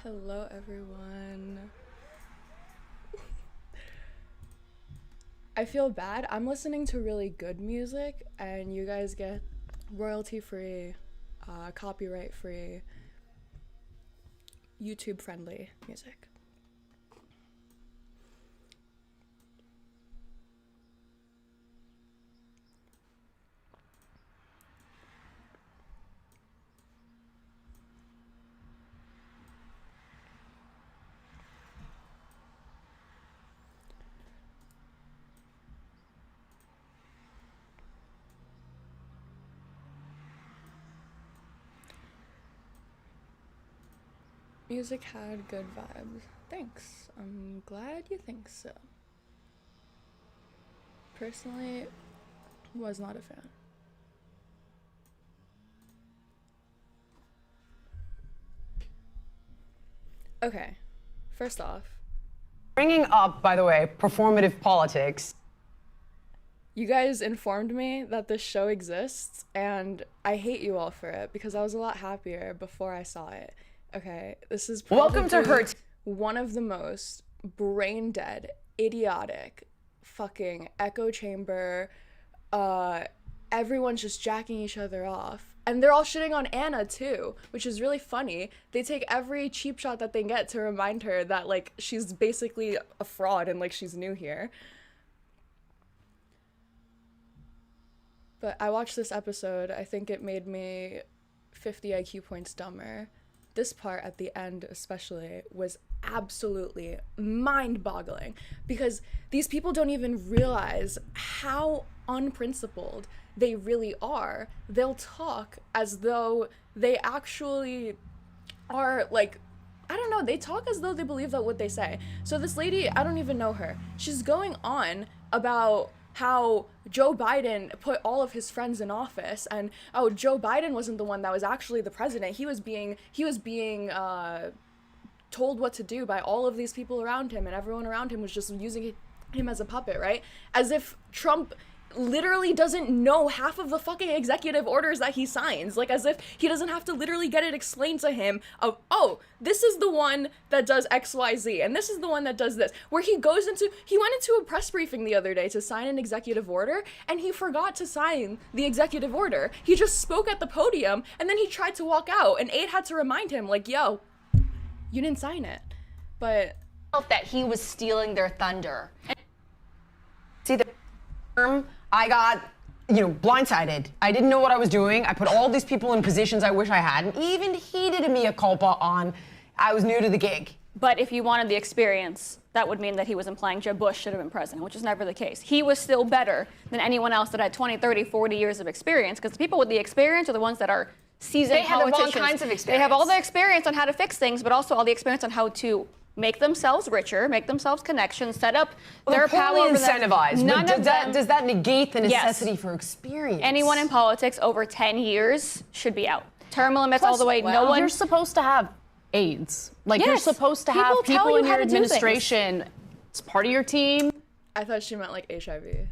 Hello everyone. I feel bad. I'm listening to really good music and you guys get royalty free, copyright free, YouTube friendly music. Music had good vibes. Thanks. I'm glad you think so. Personally, was not a fan. Okay, first off, Bringing up, by the way, performative politics. you guys informed me that this show exists, and I hate you all for it because I was a lot happier before I saw it. Okay, this is Welcome to probably her one of the most brain dead, idiotic, fucking echo chamber. Everyone's just jacking each other off. And they're all shitting on Anna too, which is really funny. They take every cheap shot that they get to remind her that, like, she's basically a fraud and, like, she's new here. But I watched this episode. I think it made me 50 IQ points dumber. This part at the end especially was absolutely mind-boggling because these people don't even realize how unprincipled they really are. They'll talk as though they actually are, like, I don't know, they talk as though they believe that what they say. So this lady, I don't even know her. She's going on about how Joe Biden put all of his friends in office, and oh, Joe Biden wasn't the one that was actually the president. He was being told what to do by all of these people around him, and everyone around him was just using him as a puppet, right? As if Trump literally doesn't know half of the fucking executive orders that he signs. Like, as if he doesn't have to literally get it explained to him of, oh, this is the one that does XYZ, and this is the one that does this. Where he went into a press briefing the other day to sign an executive order, and he forgot to sign the executive order. He just spoke at the podium, and then he tried to walk out, and Aide had to remind him, like, yo, you didn't sign it. But felt that he was stealing their thunder. See, the term I got, blindsided. I didn't know what I was doing. I put all these people in positions I wish I hadn't. Even he did a mea culpa on I was new to the gig. But if you wanted the experience, that would mean that he was implying Jeb Bush should have been president, which is never the case. He was still better than anyone else that had 20, 30, 40 years of experience, because the people with the experience are the ones that are seasoned politicians. They have the wrong kinds of experience. They have all the experience on how to fix things, but also all the experience on how to make themselves richer, make themselves connections, set up their power. Incentivized. None of them. Does that negate the necessity for experience? Anyone in politics over 10 years should be out. Term limits all the way. Well, no one. You're supposed to have aides. Like, you're Yes. supposed to People have tell people you in how your to do things. administration. It's part of your team. I thought she meant, like, HIV.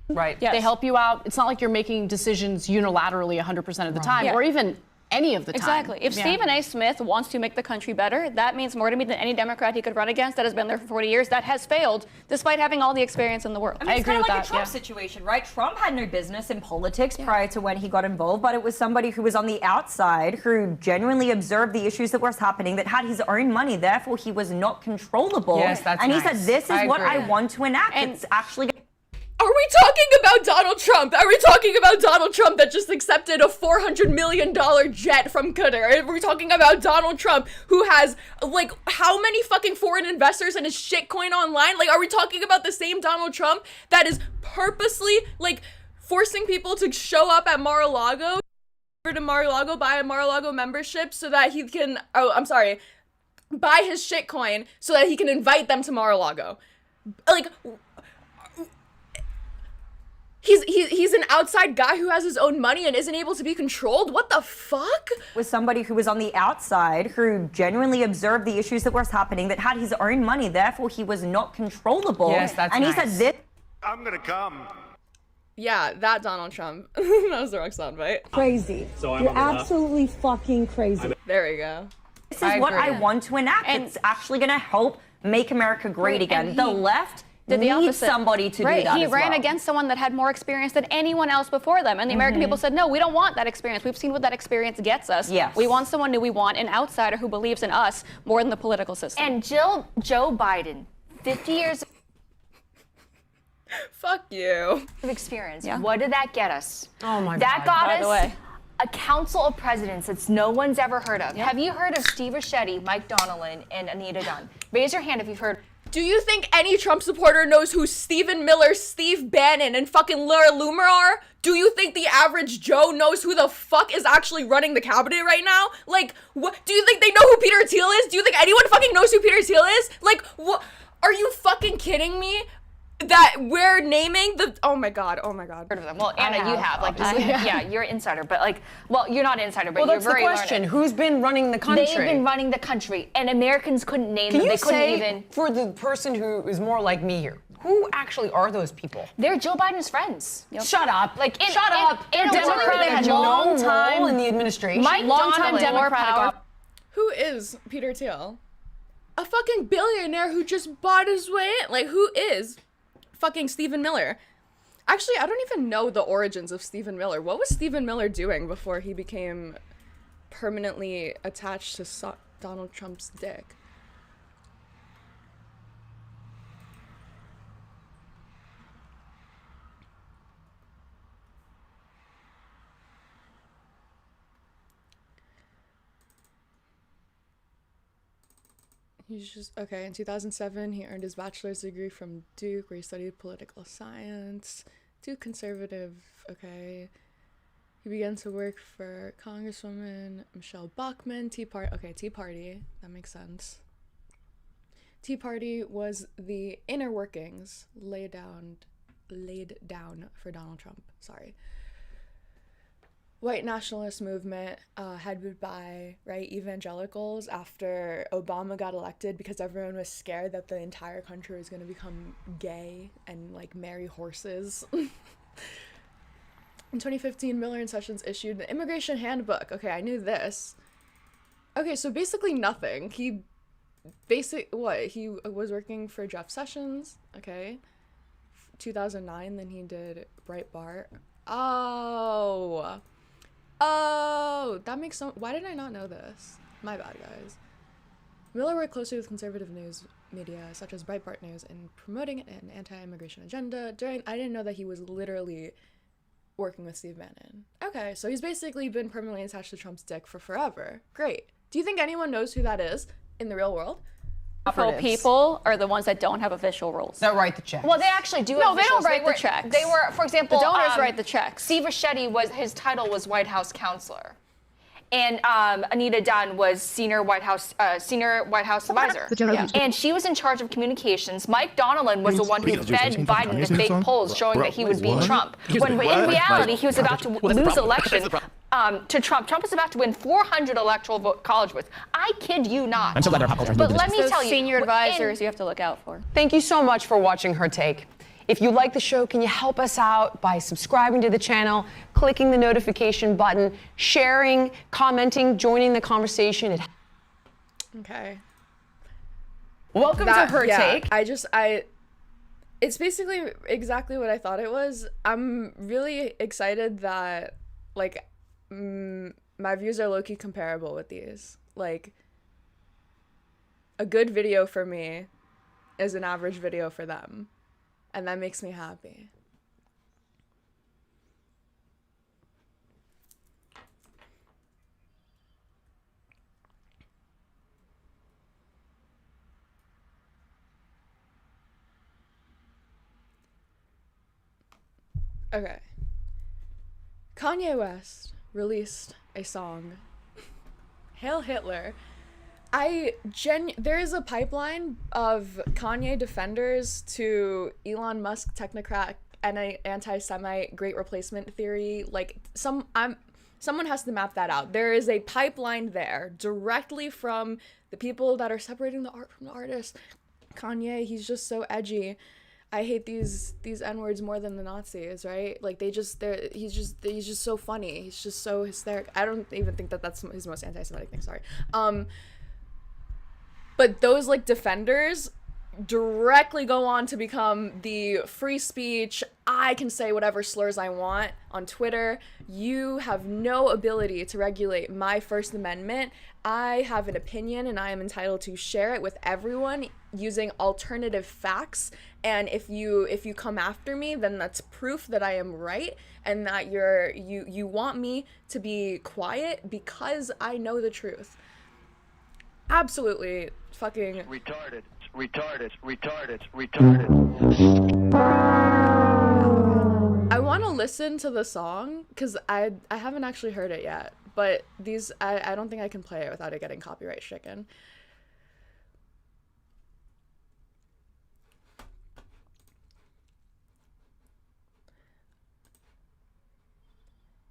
Right. Yes. They help you out. It's not like you're making decisions unilaterally 100% of the time, Yeah. or even any of the time. Exactly. If Yeah. Stephen A. Smith wants to make the country better, that means more to me than any Democrat he could run against that has been there for 40 years, that has failed, despite having all the experience in the world. I mean, it's agree kind of with like that, a Trump yeah. situation, right? Trump had no business in politics prior to when he got involved, but it was somebody who was on the outside who genuinely observed the issues that was happening, that had his own money, therefore he was not controllable. Yes, that's and he nice. said, this is what agree. I want to enact. And- It's actually... Are we talking about Donald Trump? Are we talking about Donald Trump that just accepted a $400 million jet from Qatar? Are we talking about Donald Trump who has, like, how many fucking foreign investors in his shitcoin online? Like, are we talking about the same Donald Trump that is purposely, like, forcing people to show up at Mar-a-Lago, buy a Mar-a-Lago membership so that he can, buy his shitcoin so that he can invite them to Mar-a-Lago? Like, He's an outside guy who has his own money and isn't able to be controlled? What the fuck? Was somebody who was on the outside who genuinely observed the issues that was happening, that had his own money, therefore he was not controllable. Yes, that's and he nice. said this. I'm gonna come. Yeah, that Donald Trump. That was the wrong soundbite. Crazy. So I'm You're on the left. absolutely fucking crazy. There we go. This is what I want to enact. And it's actually going to help make America great Right, again. and The he left did the needs opposite. somebody to Right, do that he as ran well. against someone that had more experience than anyone else before them. And the American people said, no, we don't want that experience. We've seen what that experience gets us. Yes. We want someone new. We want an outsider who believes in us more than the political system. And Joe Biden, 50 years Fuck you. of experience. Yeah. What did that get us? Oh my That God. got By us the way. a council of presidents that no one's ever heard of. Have you heard of Steve Ricchetti, Mike Donnellan, and Anita Dunn? Raise your hand if you've heard. Do you think any Trump supporter knows who Stephen Miller, Steve Bannon, and fucking Laura Loomer are? Do you think the average Joe knows who the fuck is actually running the cabinet right now? Like, what? Do you think they know who Peter Thiel is? Do you think anyone fucking knows who Peter Thiel is? Like, what? Are you fucking kidding me? That we're naming the, oh my god. Heard of them. Well, Anna, you have. Like, yeah, you're an insider, but like, well, you're not an insider, but Well, you're that's the very question. learned. Who's been running the country? They've been running the country, and Americans couldn't name Can them. you They couldn't say, even. for the person who is more like me here, who actually are those people? They're Joe Biden's friends. Shut up. Like, in, Shut up. In a Democratic word, had they no had role in the administration. Mike Long-time Donnellan, Democratic. Who is Peter Thiel? A fucking billionaire who just bought his way in. Like, who is fucking Stephen Miller? Actually, I don't even know the origins of Stephen Miller. What was Stephen Miller doing before he became permanently attached to Donald Trump's dick? He's just, okay, in 2007, he earned his bachelor's degree from Duke, where he studied political science. Duke conservative, okay. He began to work for Congresswoman Michelle Bachmann, Tea Party, that makes sense. Tea Party was the inner workings laid down for Donald Trump, sorry. White nationalist movement headed by evangelicals after Obama got elected, because everyone was scared that the entire country was going to become gay and like marry horses. In 2015, Miller and Sessions issued the Immigration Handbook. Okay, I knew this. Okay, so basically nothing. He was working for Jeff Sessions. Okay, 2009. Then he did Breitbart. Oh, that makes so. Why did I not know this? My bad, guys. Miller worked closely with conservative news media such as Breitbart News in promoting an anti-immigration agenda. I didn't know that he was literally working with Steve Bannon. Okay, so he's basically been permanently attached to Trump's dick for forever. Great. Do you think anyone knows who that is in the real world? People are the ones that don't have official roles. That write the checks. Well, they actually do. No, have they don't officials. write the checks. They were, for example, The donors write the checks. Steve Ricchetti his title was White House counselor, and Anita Dunn was senior White House advisor. Yeah. And she was in charge of communications. Mike Donnellan was the one who fed Biden the fake polls showing that he would beat Trump. When in reality he was about to lose the election to Trump. Trump was about to win 400 electoral college votes. I kid you not. I'm so glad our pop culture has But moved let into me Those tell you, senior in- advisors you have to look out for. Thank you so much for watching Her Take. If you like the show, can you help us out by subscribing to the channel, clicking the notification button, sharing, commenting, joining the conversation? Okay. Welcome to Her Take. It's basically exactly what I thought it was. I'm really excited that, like, my views are low-key comparable with these. Like, a good video for me is an average video for them. And that makes me happy. Okay. Kanye West released a song, Hail Hitler. There is a pipeline of Kanye defenders to Elon Musk technocrat and anti-Semite great replacement theory. Like, someone has to map that out. There is a pipeline there directly from the people that are separating the art from the artist. Kanye, he's just so edgy. I hate these N-words more than the Nazis, right? Like, he's just so funny. He's just so hysterical. I don't even think that that's his most anti-Semitic thing, sorry. But those like defenders directly go on to become the free speech, I can say whatever slurs I want on Twitter. You have no ability to regulate my First Amendment. I have an opinion and I am entitled to share it with everyone using alternative facts. And if you come after me, then that's proof that I am right and that you want me to be quiet because I know the truth. Absolutely fucking retarded. I want to listen to the song because I haven't actually heard it yet, but I don't think I can play it without it getting copyright stricken.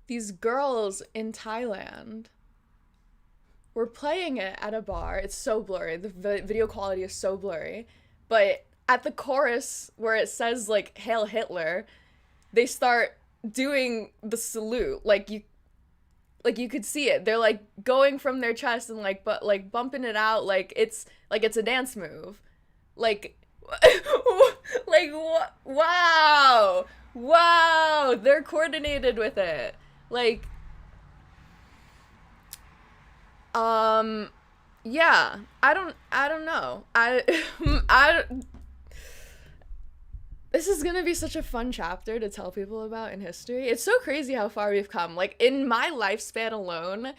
These girls in Thailand were playing it at a bar. It's so blurry. The video quality is so blurry. But at the chorus where it says like Hail Hitler, they start doing the salute. Like you could see it. They're like going from their chest and like bumping it out like it's a dance move. Like like what? Wow, they're coordinated with it. Like yeah, I don't know. This is gonna be such a fun chapter to tell people about in history. It's so crazy how far we've come. Like, in my lifespan alone,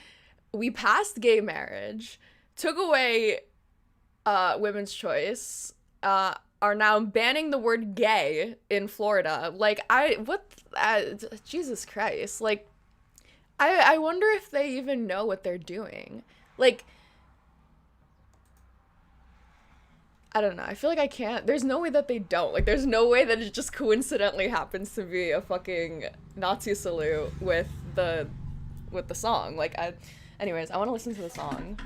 we passed gay marriage, took away women's choice, are now banning the word gay in Florida. Like, Jesus Christ. Like, I wonder if they even know what they're doing. Like, I don't know. I feel like I can't. There's no way that they don't. Like, there's no way that it just coincidentally happens to be a fucking Nazi salute with the song. Like, anyways, I want to listen to the song,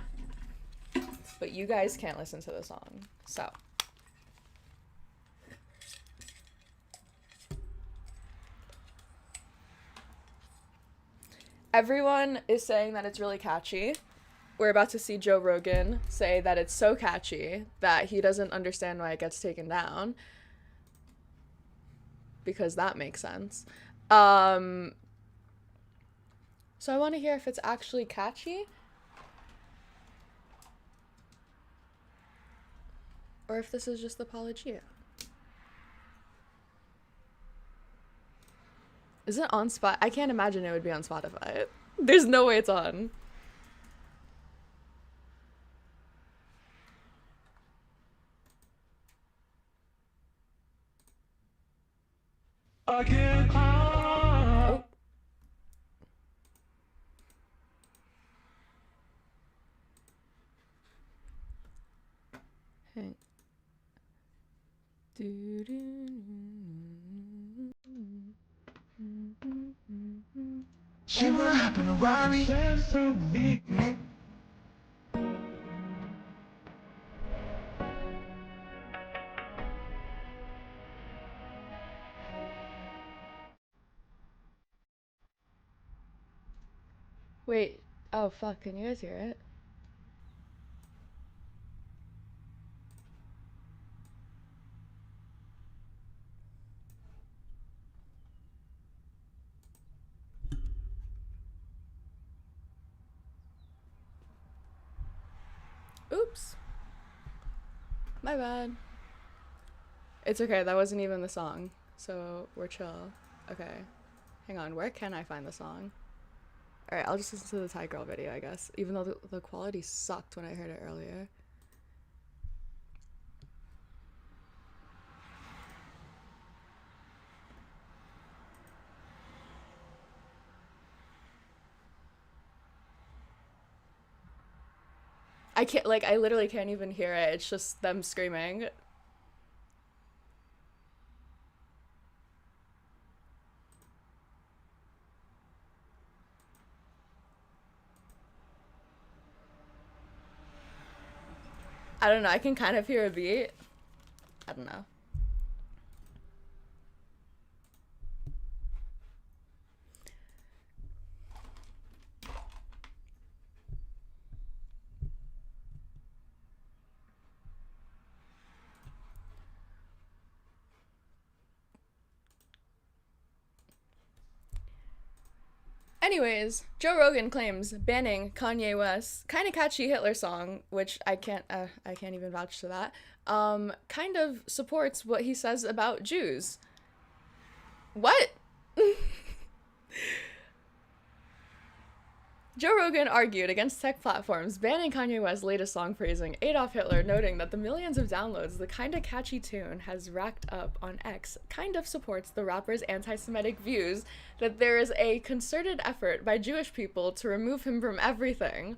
but you guys can't listen to the song. So. Everyone is saying that it's really catchy. We're about to see Joe Rogan say that it's so catchy that he doesn't understand why it gets taken down. Because that makes sense. So I want to hear if it's actually catchy. Or if this is just apologia. Is it on Spotify? I can't imagine it would be on Spotify. There's no way it's on. Again. Oh. Hey. She run up in a Rari. Wait. Oh, fuck. Can you guys hear it? Oops. My bad. It's okay. That wasn't even the song. So we're chill. Okay. Hang on. Where can I find the song? Alright, I'll just listen to the Thai girl video, I guess. Even though the quality sucked when I heard it earlier. I can't, like, I literally can't even hear it. It's just them screaming. I don't know. I can kind of hear a beat. I don't know. Anyways, Joe Rogan claims banning Kanye West's kind of catchy Hitler song, which I can't even vouch to that, kind of supports what he says about Jews. What? Joe Rogan argued against tech platforms banning Kanye West's latest song praising Adolf Hitler, noting that the millions of downloads the kinda catchy tune has racked up on X kind of supports the rapper's anti-Semitic views that there is a concerted effort by Jewish people to remove him from everything.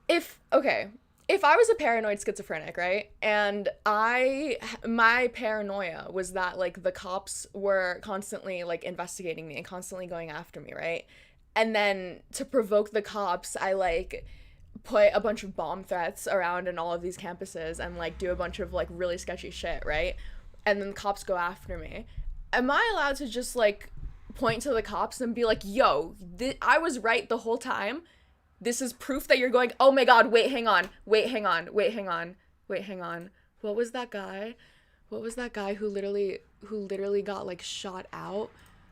If I was a paranoid schizophrenic, right, and my paranoia was that, like, the cops were constantly, like, investigating me and constantly going after me, right? And then to provoke the cops, I, like, put a bunch of bomb threats around in all of these campuses and, like, do a bunch of, like, really sketchy shit, right? And then the cops go after me. Am I allowed to just, like, point to the cops and be like, yo, I was right the whole time? This is proof that you're going, oh my god, wait, hang on. What was that guy? What was that guy who literally got, like, shot out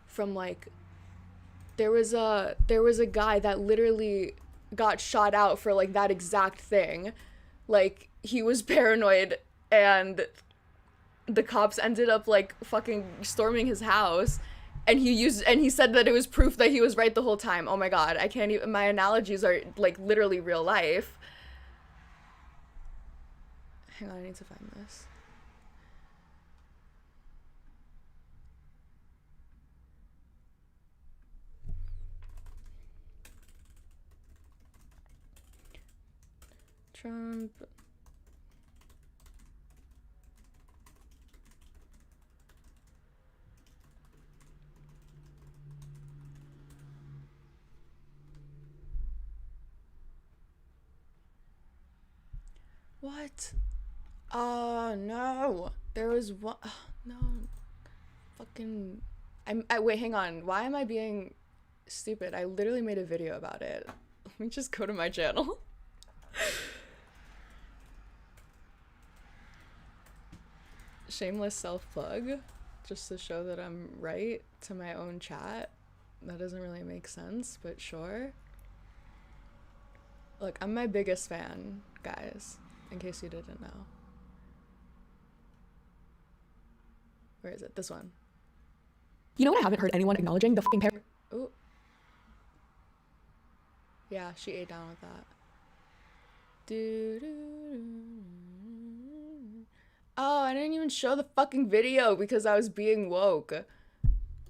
from, like... There was a guy that literally got shot out for, like, that exact thing. Like, he was paranoid and the cops ended up, like, fucking storming his house, and he said that it was proof that he was right the whole time. Oh my god, I can't even, my analogies are, like, literally real life. Hang on, I need to find this. Trump. What? Oh, no. There was one. Oh, no. Fucking. Wait, hang on. Why am I being stupid? I literally made a video about it. Let me just go to my channel. Shameless self-plug, just to show that I'm right to my own chat. That doesn't really make sense, but sure. Look, I'm my biggest fan, guys, in case you didn't know. Where is it? This one. You know what I haven't heard anyone acknowledging? The fucking Ooh. Yeah, she ate down with that. Oh, I didn't even show the fucking video because I was being woke.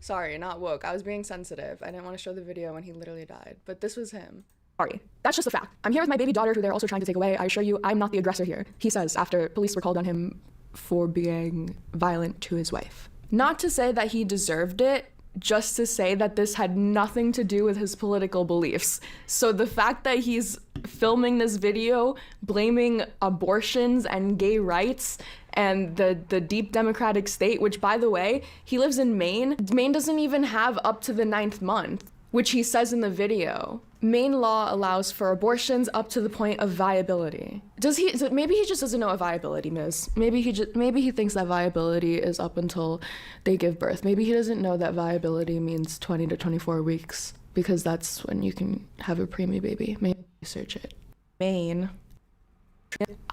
Sorry, not woke. I was being sensitive. I didn't want to show the video when he literally died. But this was him. Sorry. That's just a fact. I'm here with my baby daughter who they're also trying to take away. I assure you, I'm not the aggressor here. He says after police were called on him for being violent to his wife. Not to say that he deserved it, just to say that this had nothing to do with his political beliefs. So the fact that he's filming this video blaming abortions and gay rights and the deep democratic state, which, by the way, he lives in Maine. Maine doesn't even have up to the 9th month, which he says in the video. Maine law allows for abortions up to the point of viability. Maybe he just doesn't know what viability is. Maybe he thinks that viability is up until they give birth. Maybe he doesn't know that viability means 20 to 24 weeks, because that's when you can have a preemie baby. Maybe research it. Maine.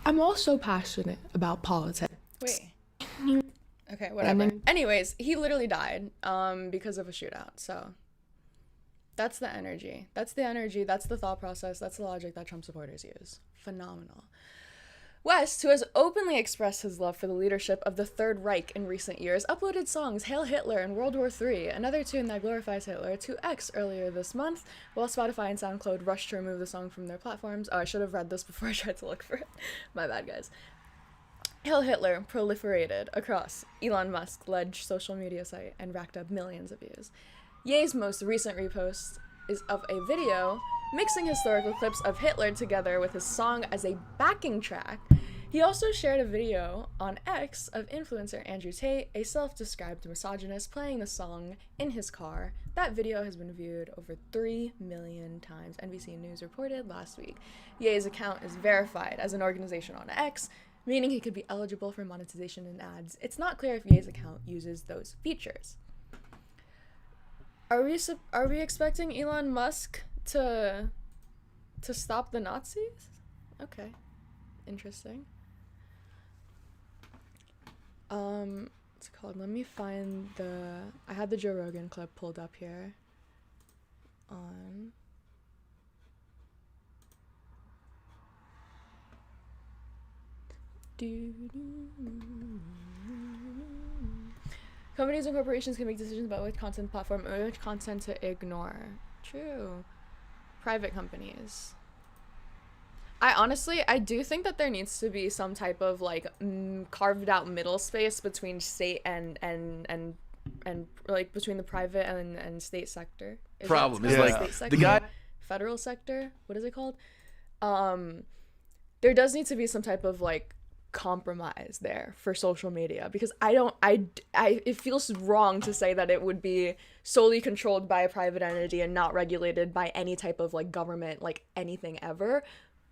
I'm also passionate about politics. Wait. Okay, whatever. Anyways, he literally died because of a shootout, so that's the energy. That's the energy, that's the thought process, that's the logic that Trump supporters use. Phenomenal. West, who has openly expressed his love for the leadership of the Third Reich in recent years, uploaded songs Hail Hitler and World War III, another tune that glorifies Hitler, to X earlier this month, while Spotify and SoundCloud rushed to remove the song from their platforms. Oh, I should have read this before I tried to look for it. My bad, guys. Hail Hitler proliferated across Elon Musk-led social media site and racked up millions of views. Ye's most recent repost is of a video mixing historical clips of Hitler together with his song as a backing track. He also shared a video on X of influencer Andrew Tate, a self-described misogynist, playing the song in his car. That video has been viewed over 3 million times, NBC News reported last week. Ye's account is verified as an organization on X, meaning he could be eligible for monetization and ads. It's not clear if Ye's account uses those features. Are we expecting Elon Musk to stop the Nazis? Okay, interesting. What's it called? Let me find I had the Joe Rogan clip pulled up here. On. Companies and corporations can make decisions about which content platform or which content to ignore. True. Private companies. I do think that there needs to be some type of like carved out middle space between state and like between the private and state sector. Problem is like like state the sector? guy. Federal sector. What is it called? There does need to be some type of like compromise there for social media, because it feels wrong to say that it would be solely controlled by a private entity and not regulated by any type of like government, like anything ever.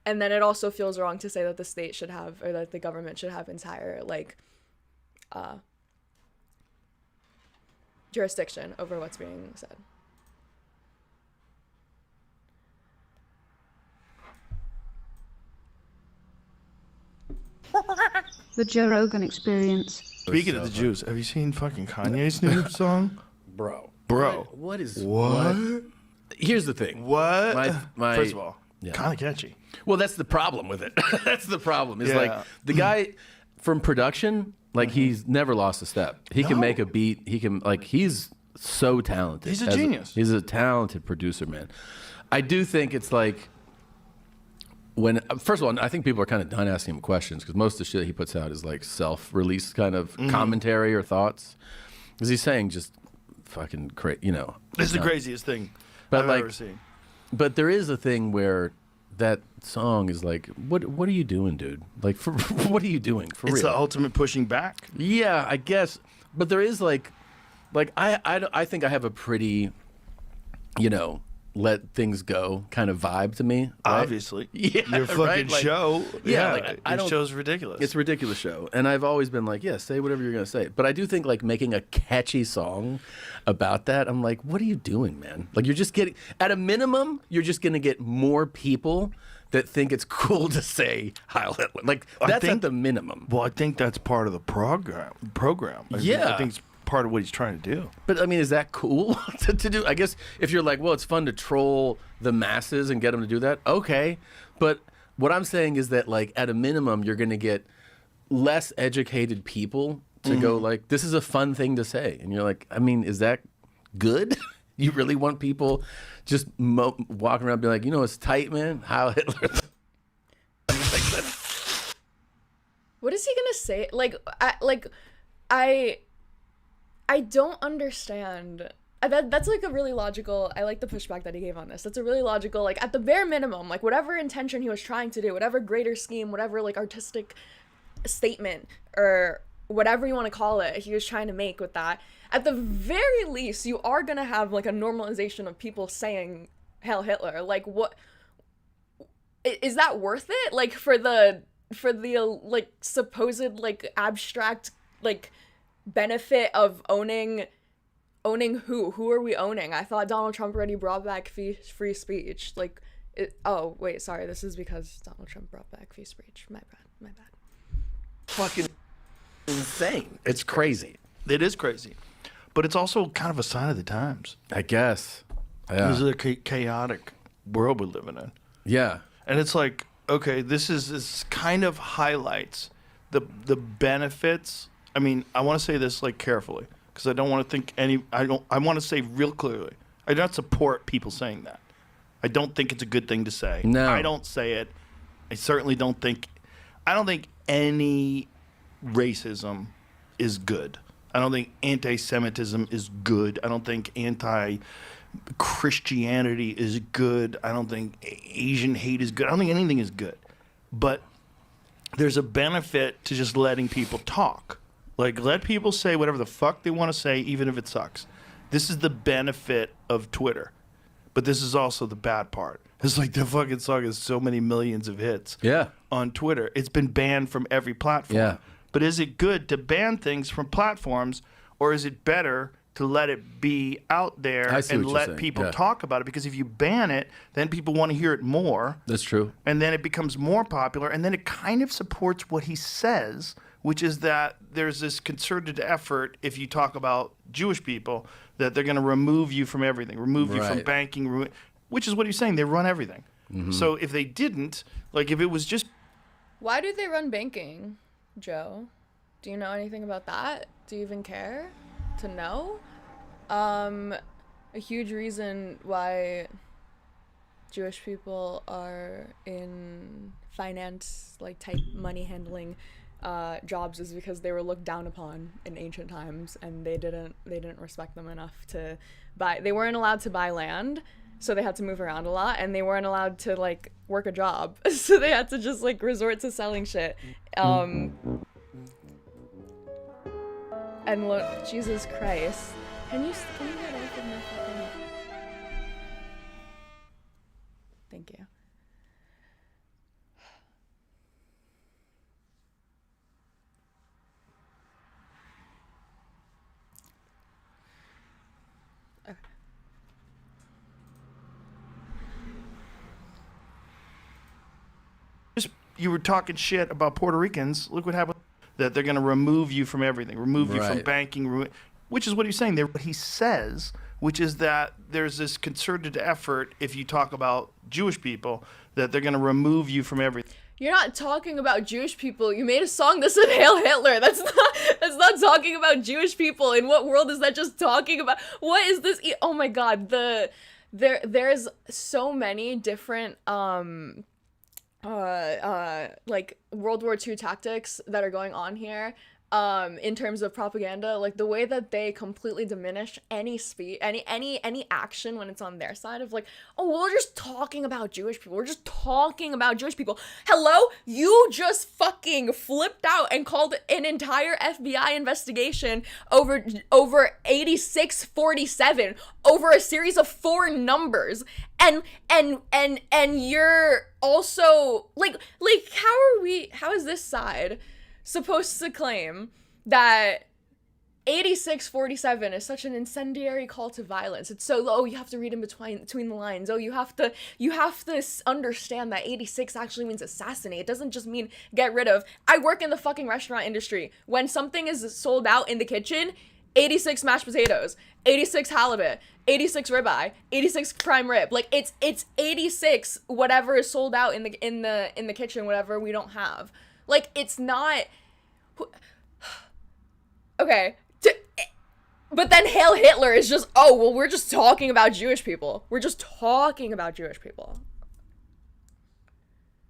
And then it also feels wrong to say that the state should have, or that the government should have entire like jurisdiction over what's being said. The Joe Rogan Experience. Speaking of the Jews, have you seen fucking Kanye's new song? Bro. What? Here's the thing. What? My First of all, yeah. kind of catchy. Well, that's the problem with it. That's the problem. Is Yeah. like the guy from production, like he's never lost a step. He can make a beat. He can he's so talented. He's a genius. He's a talented producer, man. I do think it's like when first of all, I think people are kind of done asking him questions because most of the shit he puts out is like self-released kind of commentary or thoughts. Because he's saying just fucking crazy, you know. This is the craziest thing But I've ever seen. But there is a thing where that song is like, what are you doing, dude? Like, for what are you doing for real? It's the ultimate pushing back. Yeah, I guess. But there is like I think I have a pretty, you know, let things go kind of vibe to me. Right? Obviously. Yeah. Your fucking right? Like, show. Yeah. Like, I your don't. show's ridiculous. It's a ridiculous show, and I've always been like, yeah, say whatever you're gonna say. But I do think like making a catchy song about that, I'm like, what are you doing, man? Like you're just getting, at a minimum, you're just gonna get more people that think it's cool to say Heil Hitler. Like that's at the minimum. Well, I think that's part of the program. Yeah. I think it's part of what he's trying to do. But I mean, is that cool to do? I guess if you're like, well, it's fun to troll the masses and get them to do that. Okay. But what I'm saying is that like at a minimum, you're going to get less educated people to go like, this is a fun thing to say. And you're like, I mean, is that good? You really want people just walking around being like, you know, it's tight, man. Heil Hitler. What is he gonna say? I don't understand. That's like a really logical. I like the pushback that he gave on this. That's a really logical, like at the bare minimum, like whatever intention he was trying to do, whatever greater scheme, whatever like artistic statement or whatever you want to call it, he was trying to make with that. At the very least, you are gonna have like a normalization of people saying Heil Hitler. Like, what is that worth it? Like for the like supposed like abstract like benefit of owning who are we owning? I thought Donald Trump already brought back free speech. Like, oh wait, sorry, this is because Donald Trump brought back free speech. My bad. Fucking insane. It's crazy. It is crazy. But it's also kind of a sign of the times. I guess. Yeah. This is a chaotic world we're living in. Yeah. And it's like, okay, this kind of highlights the benefits. I mean, I want to say this like carefully because I don't want to think I want to say real clearly. I don't support people saying that. I don't think it's a good thing to say. No. I don't say it. I certainly don't think any racism is good. I don't think anti-Semitism is good. I don't think anti-Christianity is good. I don't think Asian hate is good. I don't think anything is good. But there's a benefit to just letting people talk. Like, let people say whatever the fuck they want to say, even if it sucks. This is the benefit of Twitter. But this is also the bad part. It's like the fucking song has so many millions of hits on Twitter. It's been banned from every platform. Yeah. But is it good to ban things from platforms, or is it better to let it be out there I see and what you're let saying. people Yeah. talk about it. Because if you ban it, then people want to hear it more. That's true. And then it becomes more popular. And then it kind of supports what he says, which is that there's this concerted effort, if you talk about Jewish people, that they're going to remove you from everything, remove you from Right. banking, which is what he's saying. They run everything. So if they didn't, like if it was just Why do they run banking, Joe? Do you know anything about that? Do you even care to know? A huge reason why Jewish people are in finance, like type money handling jobs, is because they were looked down upon in ancient times, and they didn't respect them enough to buy. They weren't allowed to buy land, so they had to move around a lot, and they weren't allowed to like work a job, so they had to just like resort to selling shit. And look, Jesus Christ, can you get off of my fucking? Thank you. you were talking shit about Puerto Ricans, look what happened. That they're going to remove you from everything, remove you from Right. banking, which is what he's saying there. What he says, which is that there's this concerted effort, if you talk about Jewish people, that they're going to remove you from everything. You're not talking about Jewish people. You made a song that said Hail Hitler. That's not talking about Jewish people. In what world is that just talking about? What is this? Oh my God. There's so many different like World War II tactics that are going on here. In terms of propaganda, like the way that they completely diminish any speech, any action when it's on their side of like, oh, we're just talking about Jewish people. We're just talking about Jewish people. Hello? You just fucking flipped out and called an entire FBI investigation over 8647 over a series of 4 numbers. And you're also like how is this side supposed to claim that 8647 is such an incendiary call to violence? It's so low. You have to read in between the lines. Oh, you have to understand that 86 actually means assassinate. It doesn't just mean get rid of. I work in the fucking restaurant industry. When something is sold out in the kitchen, 86 mashed potatoes, 86 halibut, 86 ribeye, 86 prime rib. Like it's 86 whatever is sold out in the kitchen, whatever we don't have. Like, it's not... Okay. But then Hail Hitler is just, oh, well, we're just talking about Jewish people. We're just talking about Jewish people.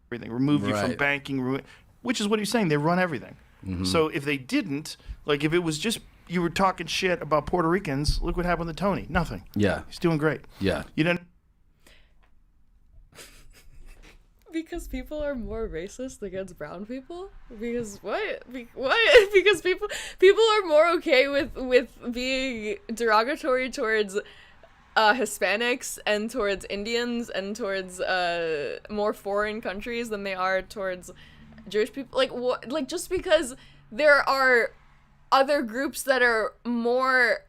Everything. Remove you from Right. banking, which is what he's saying. They run everything. So if they didn't, like if it was just you were talking shit about Puerto Ricans, look what happened to Tony. Nothing. Yeah. He's doing great. Yeah. You didn't... Because people are more racist against brown people? Because what? What? Because people are more okay with being derogatory towards Hispanics and towards Indians and towards more foreign countries than they are towards Jewish people. Like what? Like just because there are other groups that are more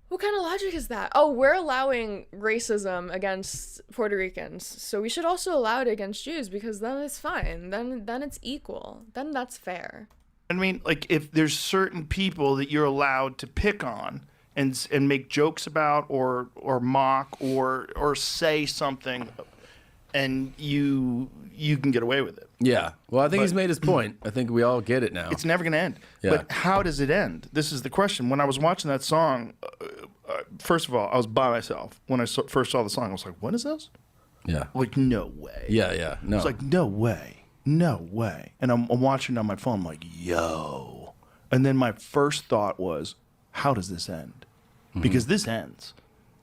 what kind of logic is that? Oh, we're allowing racism against Puerto Ricans, so we should also allow it against Jews because then it's fine. Then it's equal. Then that's fair. I mean, like if there's certain people that you're allowed to pick on and make jokes about or mock or say something, and you can get away with it. Yeah. Well, I think he's made his point. I think we all get it now. It's never going to end. Yeah. But how does it end? This is the question. When I was watching that song, first of all, I was by myself. When I first saw the song, I was like, what is this? Yeah. Like, no way. Yeah, yeah. No. It's like, no way. No way. And I'm watching it on my phone. I'm like, yo. And then my first thought was, how does this end? Because this ends.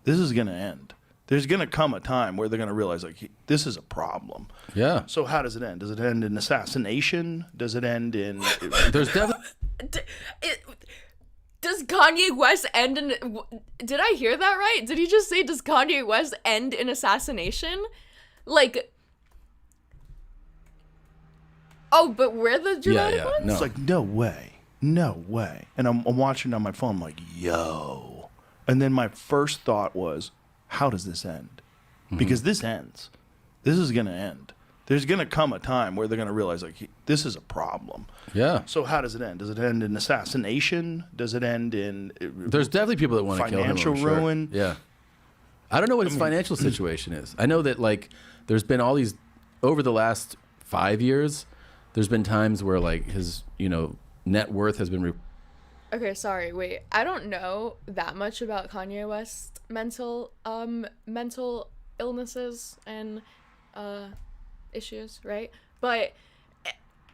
This is going to end. There's going to come a time where they're going to realize, like, this is a problem. Yeah. So how does it end? Does it end in assassination? Does it end in... There's definitely... Does Kanye West end in... Did I hear that right? Did he just say, does Kanye West end in assassination? Like... Oh, but we're the dramatic ones? No. It's like, no way. no way. And I'm watching on my phone. I'm like, yo. And then my first thought was, how does this end? Because this ends. This is going to end. There's going to come a time where they're going to realize, like, this is a problem. Yeah. So how does it end? Does it end in assassination? Does it end in There's definitely people that want to kill him. financial ruin? Yeah. I don't know what his financial situation is. I know that, like, there's been all these, over the last 5 years, there's been times where, like, his, net worth has been... Okay, sorry, wait. I don't know that much about Kanye West mental illnesses and issues, right? But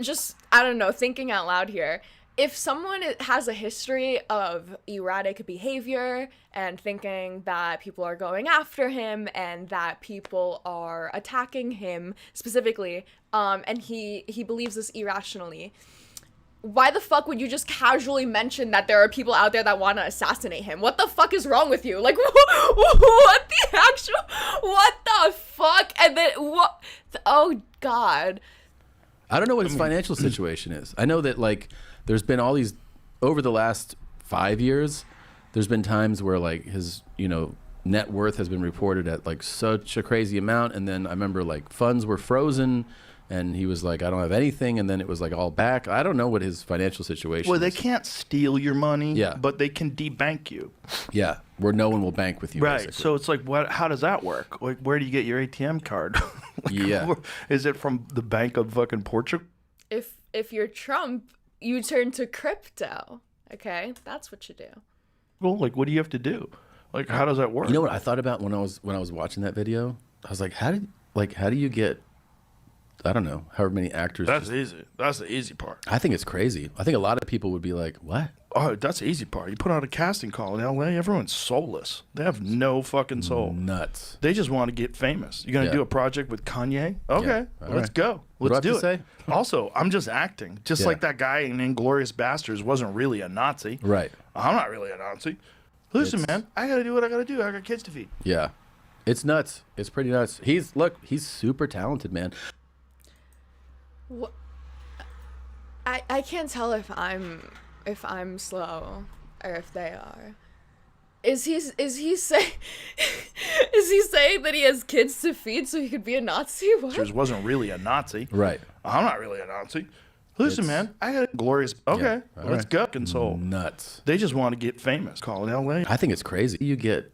just, I don't know, thinking out loud here, if someone has a history of erratic behavior and thinking that people are going after him and that people are attacking him specifically, and he believes this irrationally, why the fuck would you just casually mention that there are people out there that want to assassinate him? What the fuck is wrong with you? Like, what the fuck? And then what? Oh, God. I don't know what his financial situation is. I know that, like, there's been all these, over the last 5 years, there's been times where, like, his, net worth has been reported at, like, such a crazy amount. And then I remember, like, funds were frozen. And he was like, I don't have anything. And then it was like all back. I don't know what his financial situation Well, is. they can't steal your money, Yeah. but they can debank you. Yeah, where no one will bank with you. Right. Basically. So it's like, how does that work? Like, where do you get your ATM card? Yeah. Is it from the Bank of fucking Portugal? If you're Trump, you turn to crypto. Okay? That's what you do. Well, like, what do you have to do? Like, how does that work? You know what I thought about when I was watching that video? I was like, how do you get, I don't know, however many actors. That's easy. That's the easy part. I think it's crazy. I think a lot of people would be like, what? Oh, that's the easy part. You put out a casting call in LA, everyone's soulless. They have no fucking soul. Nuts. They just want to get famous. You're going to do a project with Kanye? Okay, All let's right. go. What do I Let's have do to it. say? Also, I'm just acting. Just like that guy in Inglourious Bastards wasn't really a Nazi. Right. I'm not really a Nazi. Listen, man, I got to do what I got to do. I got kids to feed. Yeah. It's nuts. It's pretty nuts. He's super talented, man. What? I can't tell if I'm slow or if they are. Is he saying that he has kids to feed so he could be a Nazi? What? Wasn't really a Nazi. Right. I'm not really a Nazi. Listen, man, I got glorious. Okay, all let's right. go. Console. Nuts. They just want to get famous. Call in LA. I think it's crazy. You get,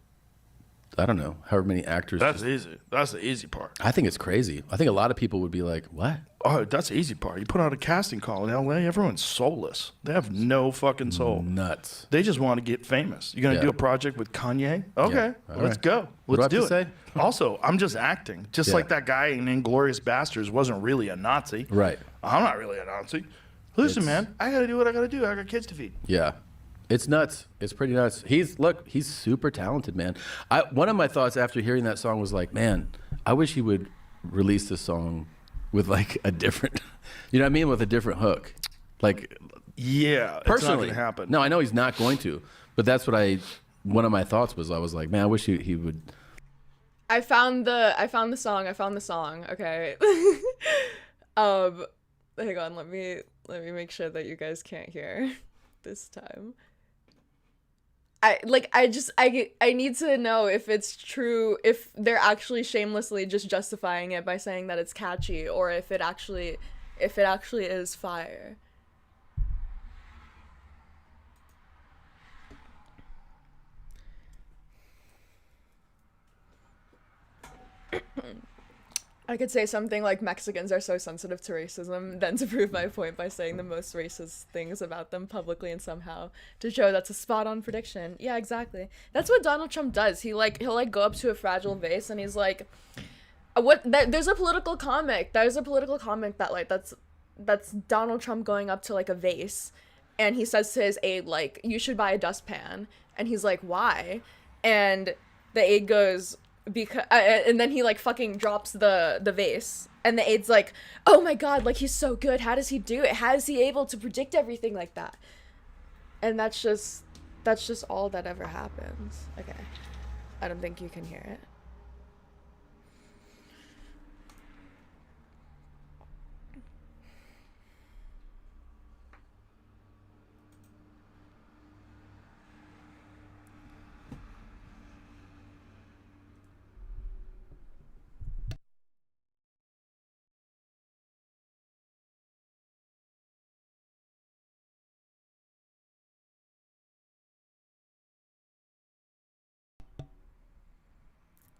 I don't know, however many actors. That's easy. That's the easy part. I think it's crazy. I think a lot of people would be like, what? Oh, that's the easy part. You put out a casting call in LA, everyone's soulless. They have no fucking soul. Nuts. They just want to get famous. You're going to do a project with Kanye? Okay, All let's right. go. What do I Let's have do to it. say? Also, I'm just acting. Just like that guy in Inglourious Bastards wasn't really a Nazi. Right. I'm not really a Nazi. Listen, man, I got to do what I got to do. I got kids to feed. Yeah. It's nuts. It's pretty nuts. He's super talented, man. One of my thoughts after hearing that song was like, man, I wish he would release this song with like a different, you know what I mean? With a different hook. Like, yeah, personally. it's not going to happen. No, I know he's not going to, but that's what one of my thoughts was. I was like, man, I wish he would. I found the song. Okay. Hang on, let me make sure that you guys can't hear this time. I need to know if it's true, if they're actually shamelessly just justifying it by saying that it's catchy, or if it actually is fire. I could say something like Mexicans are so sensitive to racism, then to prove my point by saying the most racist things about them publicly and somehow to show that's a spot-on prediction. Yeah, exactly. That's what Donald Trump does. He'll go up to a fragile vase and he's like, there's a political comic. There's a political comic that like that's Donald Trump going up to like a vase, and he says to his aide like, you should buy a dustpan, and he's like, why? And the aide goes, because and then he like fucking drops the vase, and the aide's like, oh my god, like he's so good, how does he do it, how is he able to predict everything like that? And that's just all that ever happens. Okay, I don't think you can hear it.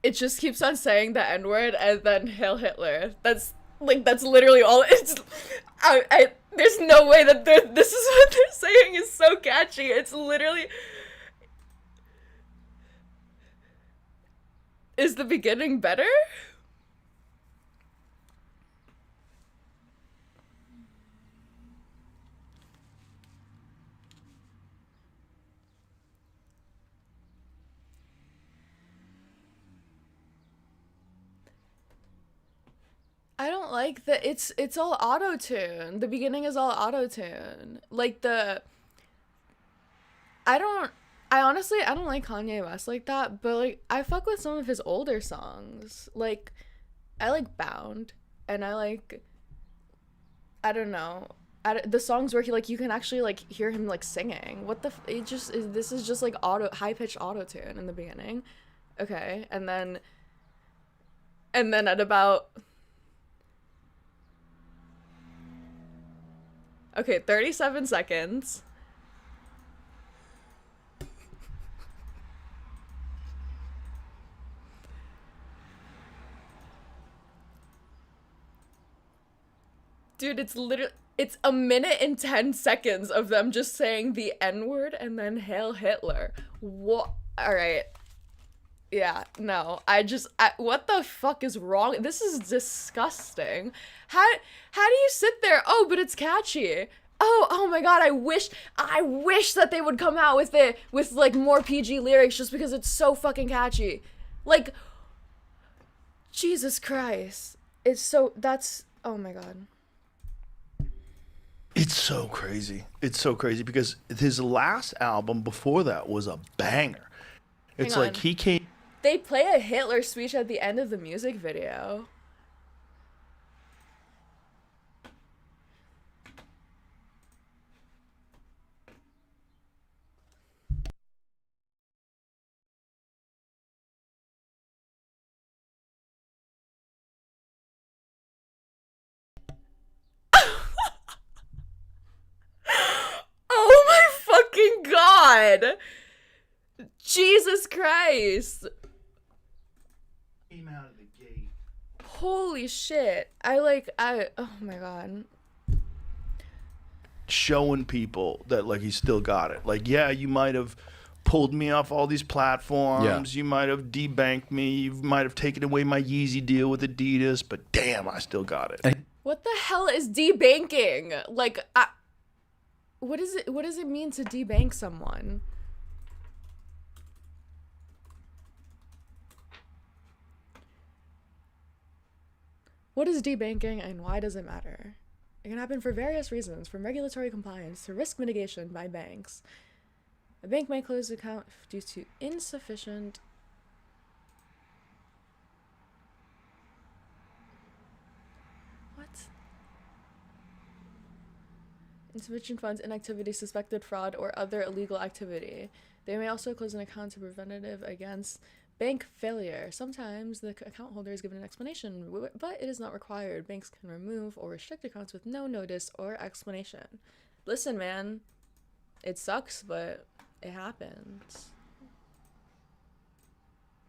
it just keeps on saying the N-word and then Hail Hitler. That's literally all. It's there's no way that this is what they're saying is so catchy. It's literally. Is the beginning better? I don't like that it's all auto-tune. The beginning is all auto-tune. Like I honestly don't like Kanye West like that, but like I fuck with some of his older songs. Like I like Bound, and I don't know. The songs where he like you can actually like hear him like singing. What the it just is, this is just like high-pitched auto-tune in the beginning. Okay, and then at about 37 seconds. Dude, it's a minute and 10 seconds of them just saying the N-word and then Hail Hitler. What? All right. Yeah, no. What the fuck is wrong? This is disgusting. How do you sit there? Oh, but it's catchy. Oh my god, I wish that they would come out with like more PG lyrics just because it's so fucking catchy. Like Jesus Christ. Oh my god. It's so crazy. It's so crazy because his last album before that was a banger. It's like he came. They play a Hitler speech at the end of the music video. Oh my fucking god! Jesus Christ! Came out of the gate. Holy shit. Oh my god. Showing people that like he still got it. Like, yeah, you might have pulled me off all these platforms. You might have debanked me. You might have taken away my Yeezy deal with Adidas, but damn, I still got it. What the hell is debanking? Like, what does it mean to debank someone? What is debanking and why does it matter? It can happen for various reasons, from regulatory compliance to risk mitigation by banks. A bank may close an account due to insufficient insufficient funds, inactivity, suspected fraud, or other illegal activity. They may also close an account to preventative against bank failure. Sometimes the account holder is given an explanation, but it is not required. Banks can remove or restrict accounts with no notice or explanation. Listen, man, it sucks, but it happens.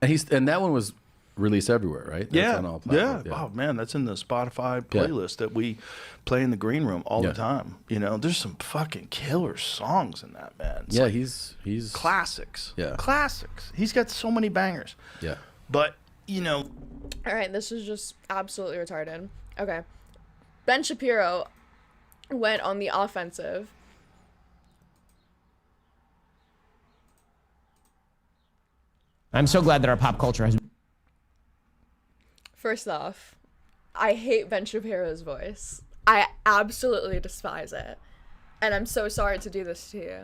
And that one was released everywhere, right? That's on on all all platforms. Oh man, that's in the Spotify playlist that we play in the green room all the time. You know, there's some fucking killer songs in that, man. It's like he's classics. Yeah, classics. He's got so many bangers. Yeah, but you know. All right, this is just absolutely retarded. Okay, Ben Shapiro went on the offensive. I'm so glad that our pop culture has. First off, I hate Ben Shapiro's voice. I absolutely despise it. And I'm so sorry to do this to you.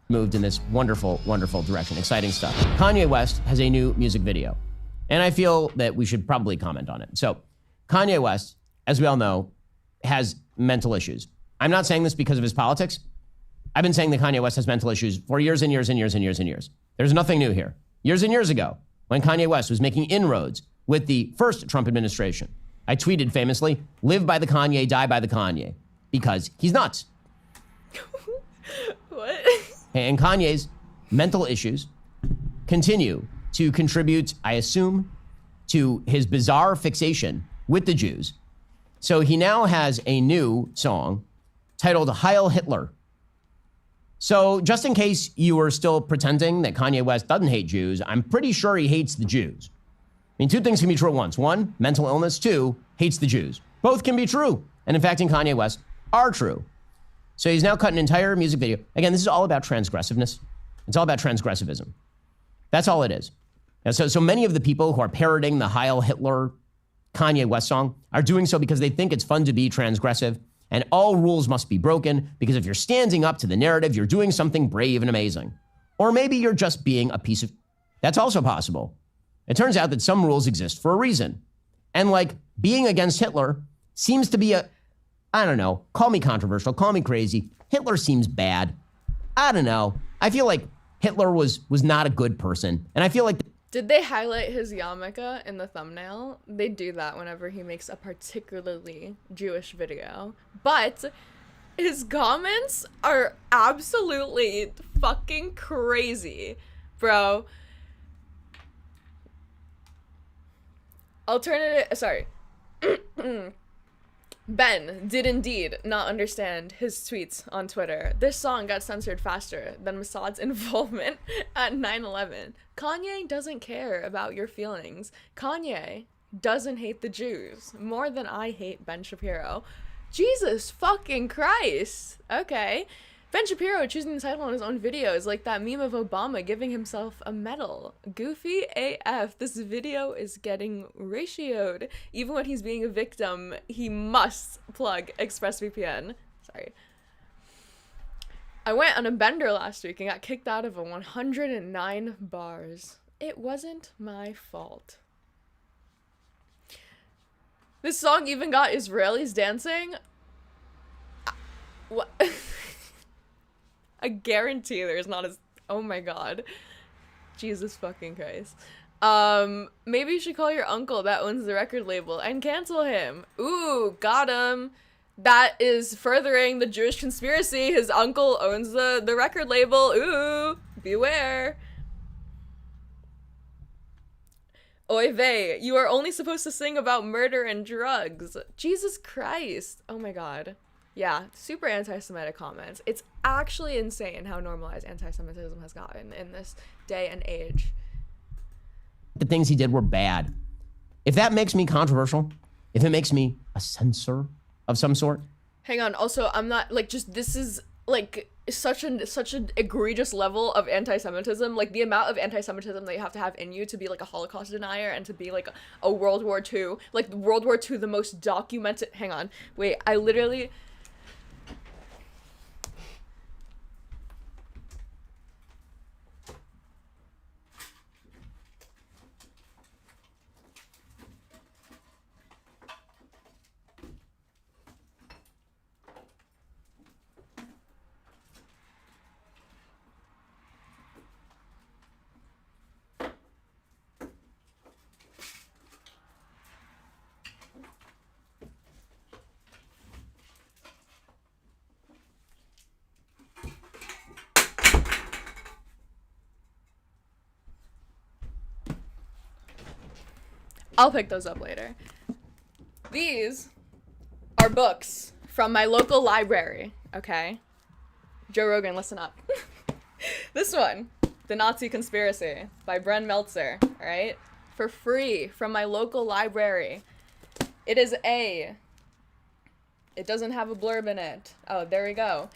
Moved in this wonderful, wonderful direction. Exciting stuff. Kanye West has a new music video. And I feel that we should probably comment on it. So, Kanye West, as we all know, has mental issues. I'm not saying this because of his politics. I've been saying that Kanye West has mental issues for years and years and years and years and years. There's nothing new here. Years and years ago, when Kanye West was making inroads with the first Trump administration, I tweeted famously, "Live by the Kanye, die by the Kanye," because he's nuts. What? And Kanye's mental issues continue to contribute, I assume, to his bizarre fixation with the Jews. So he now has a new song titled Heil Hitler. So just in case you were still pretending that Kanye West doesn't hate Jews, I'm pretty sure he hates the Jews. I mean, two things can be true at once. One, mental illness. Two, hates the Jews. Both can be true. And in fact, in Kanye West, are true. So he's now cut an entire music video. Again, this is all about transgressiveness. It's all about transgressivism. That's all it is. And so many of the people who are parroting the Heil Hitler Kanye West song are doing so because they think it's fun to be transgressive and all rules must be broken because if you're standing up to the narrative, you're doing something brave and amazing. Or maybe you're just being a piece of... That's also possible. It turns out that some rules exist for a reason. And like being against Hitler seems to be I don't know, call me controversial, call me crazy. Hitler seems bad. I don't know. I feel like Hitler was not a good person. And I feel like... Did they highlight his yarmulke in the thumbnail? They do that whenever he makes a particularly Jewish video. But his comments are absolutely fucking crazy, bro. Ben did indeed not understand his tweets on Twitter. This song got censored faster than Mossad's involvement at 9/11. Kanye doesn't care about your feelings. Kanye doesn't hate the Jews more than I hate Ben Shapiro. Jesus fucking Christ. Okay. Ben Shapiro choosing the title on his own video is like that meme of Obama giving himself a medal. Goofy AF. This video is getting ratioed. Even when he's being a victim, he must plug ExpressVPN. Sorry. I went on a bender last week and got kicked out of 109 bars. It wasn't my fault. This song even got Israelis dancing. What? I guarantee there's not as... Oh my god. Jesus fucking Christ. Maybe you should call your uncle that owns the record label and cancel him. Ooh, got him. That is furthering the Jewish conspiracy. His uncle owns the record label. Ooh, beware. Oy vey, you are only supposed to sing about murder and drugs. Jesus Christ. Oh my god. Yeah, super anti-Semitic comments. It's actually insane how normalized anti-Semitism has gotten in this day and age. The things he did were bad. If that makes me controversial, if it makes me a censor of some sort. Hang on, also, I'm not, like, just, this is, like, such an egregious level of anti-Semitism. Like, the amount of anti-Semitism that you have to have in you to be, like, a Holocaust denier and to be, like, a World War II. Like, World War II, the most documented... Hang on. Wait, I literally... I'll pick those up later. These are books from my local library, okay? Joe Rogan, listen up. This one, The Nazi Conspiracy by Bren Meltzer, all right? For free from my local library. It is it doesn't have a blurb in it. Oh, there we go.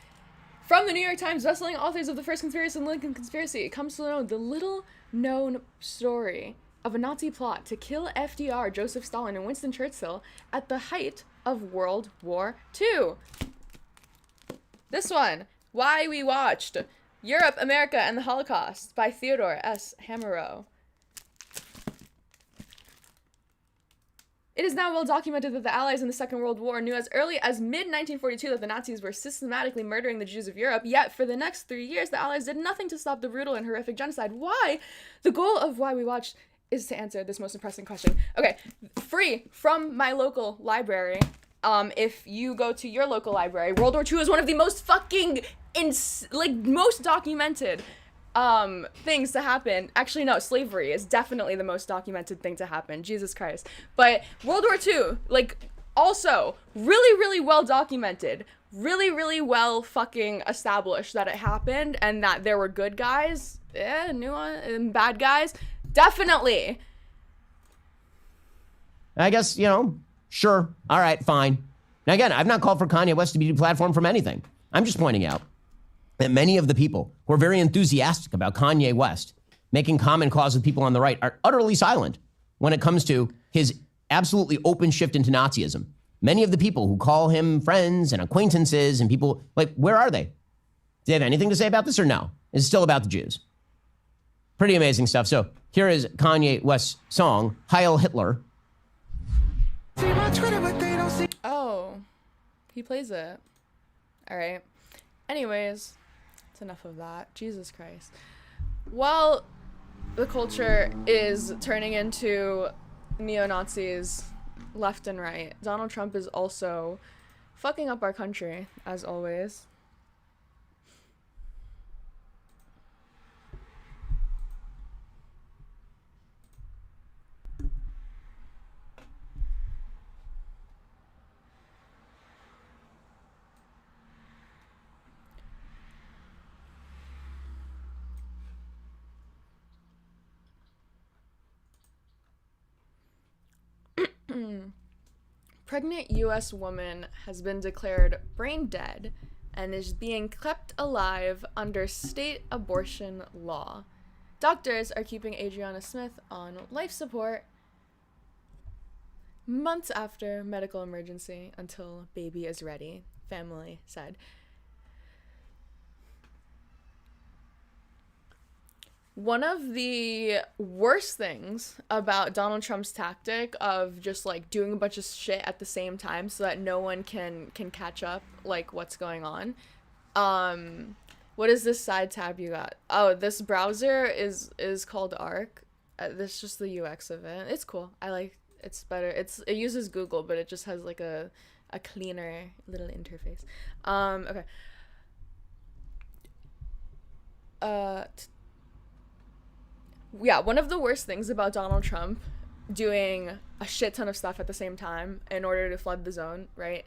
From the New York Times, bestselling authors of The First Conspiracy and Lincoln Conspiracy, it comes to know the little-known story of a Nazi plot to kill FDR, Joseph Stalin, and Winston Churchill at the height of World War II. This one, Why We Watched, Europe, America, and the Holocaust by Theodore S. Hamerow. It is now well documented that the Allies in the Second World War knew as early as mid-1942 that the Nazis were systematically murdering the Jews of Europe, yet for the next 3 years, the Allies did nothing to stop the brutal and horrific genocide. Why? The goal of Why We Watched is to answer this most pressing question. Okay, free from my local library. If you go to your local library, World War II is one of the most fucking, most documented things to happen. Actually, no, slavery is definitely the most documented thing to happen. Jesus Christ. But World War II, like, also really, really well documented. Really, really well fucking established that it happened and that there were good guys, and bad guys. Definitely. I guess, sure. All right, fine. Now, again, I've not called for Kanye West to be deplatformed from anything. I'm just pointing out that many of the people who are very enthusiastic about Kanye West making common cause with people on the right are utterly silent when it comes to his absolutely open shift into Nazism. Many of the people who call him friends and acquaintances and people, like, where are they? Do they have anything to say about this or no? It's still about the Jews. Pretty amazing stuff. So here is Kanye West's song, Heil Hitler. Oh, he plays it. All right. Anyways, it's enough of that. Jesus Christ. While the culture is turning into neo-Nazis left and right, Donald Trump is also fucking up our country, as always. Pregnant U.S. woman has been declared brain dead and is being kept alive under state abortion law. Doctors are keeping Adriana Smith on life support months after medical emergency until baby is ready, family said. One of the worst things about Donald Trump's tactic of just like doing a bunch of shit at the same time so that no one can catch up like what's going on. What is this side tab you got? Oh, this browser is called Arc. This is just the UX of it. It's cool. I like it's better. It uses Google, but it just has like a cleaner little interface. Okay. Yeah, one of the worst things about Donald Trump doing a shit ton of stuff at the same time in order to flood the zone, right,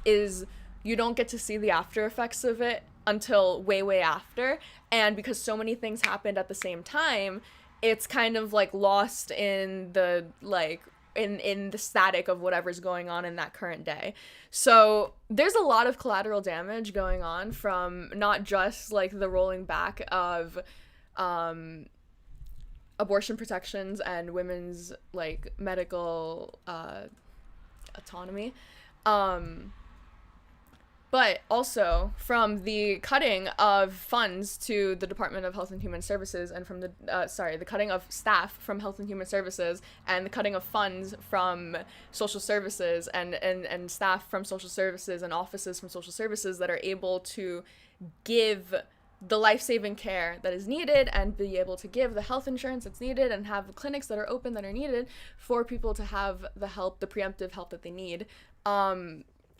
is you don't get to see the after effects of it until way after. And because so many things happened at the same time, it's kind of like lost in the like in the static of whatever's going on in that current day. So there's a lot of collateral damage going on from not just like the rolling back of abortion protections and women's like medical autonomy, but also from the cutting of funds to the Department of Health and Human Services and from the the cutting of staff from Health and Human Services and the cutting of funds from social services and staff from social services and offices from social services that are able to give the life-saving care that is needed and be able to give the health insurance that's needed and have clinics that are open that are needed for people to have the help, the preemptive help that they need.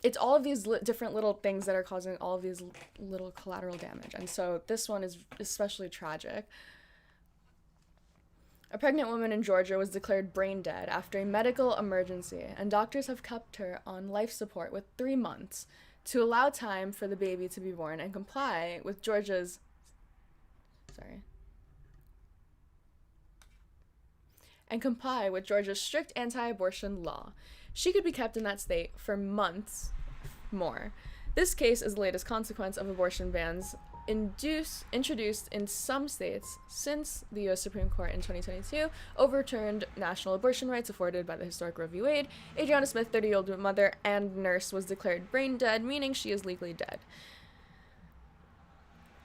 It's all of these different little things that are causing all of these little collateral damage. And so this one is especially tragic. A pregnant woman in Georgia was declared brain dead after a medical emergency, and doctors have kept her on life support with 3 months to allow time for the baby to be born and comply with Georgia's strict anti-abortion law. She could be kept in that state for months more. This case is the latest consequence of abortion bans introduced in some states since the U.S. Supreme Court in 2022 overturned national abortion rights afforded by the historic Roe v. Wade. Adriana Smith, 30-year-old mother and nurse, was declared brain dead, meaning she is legally dead.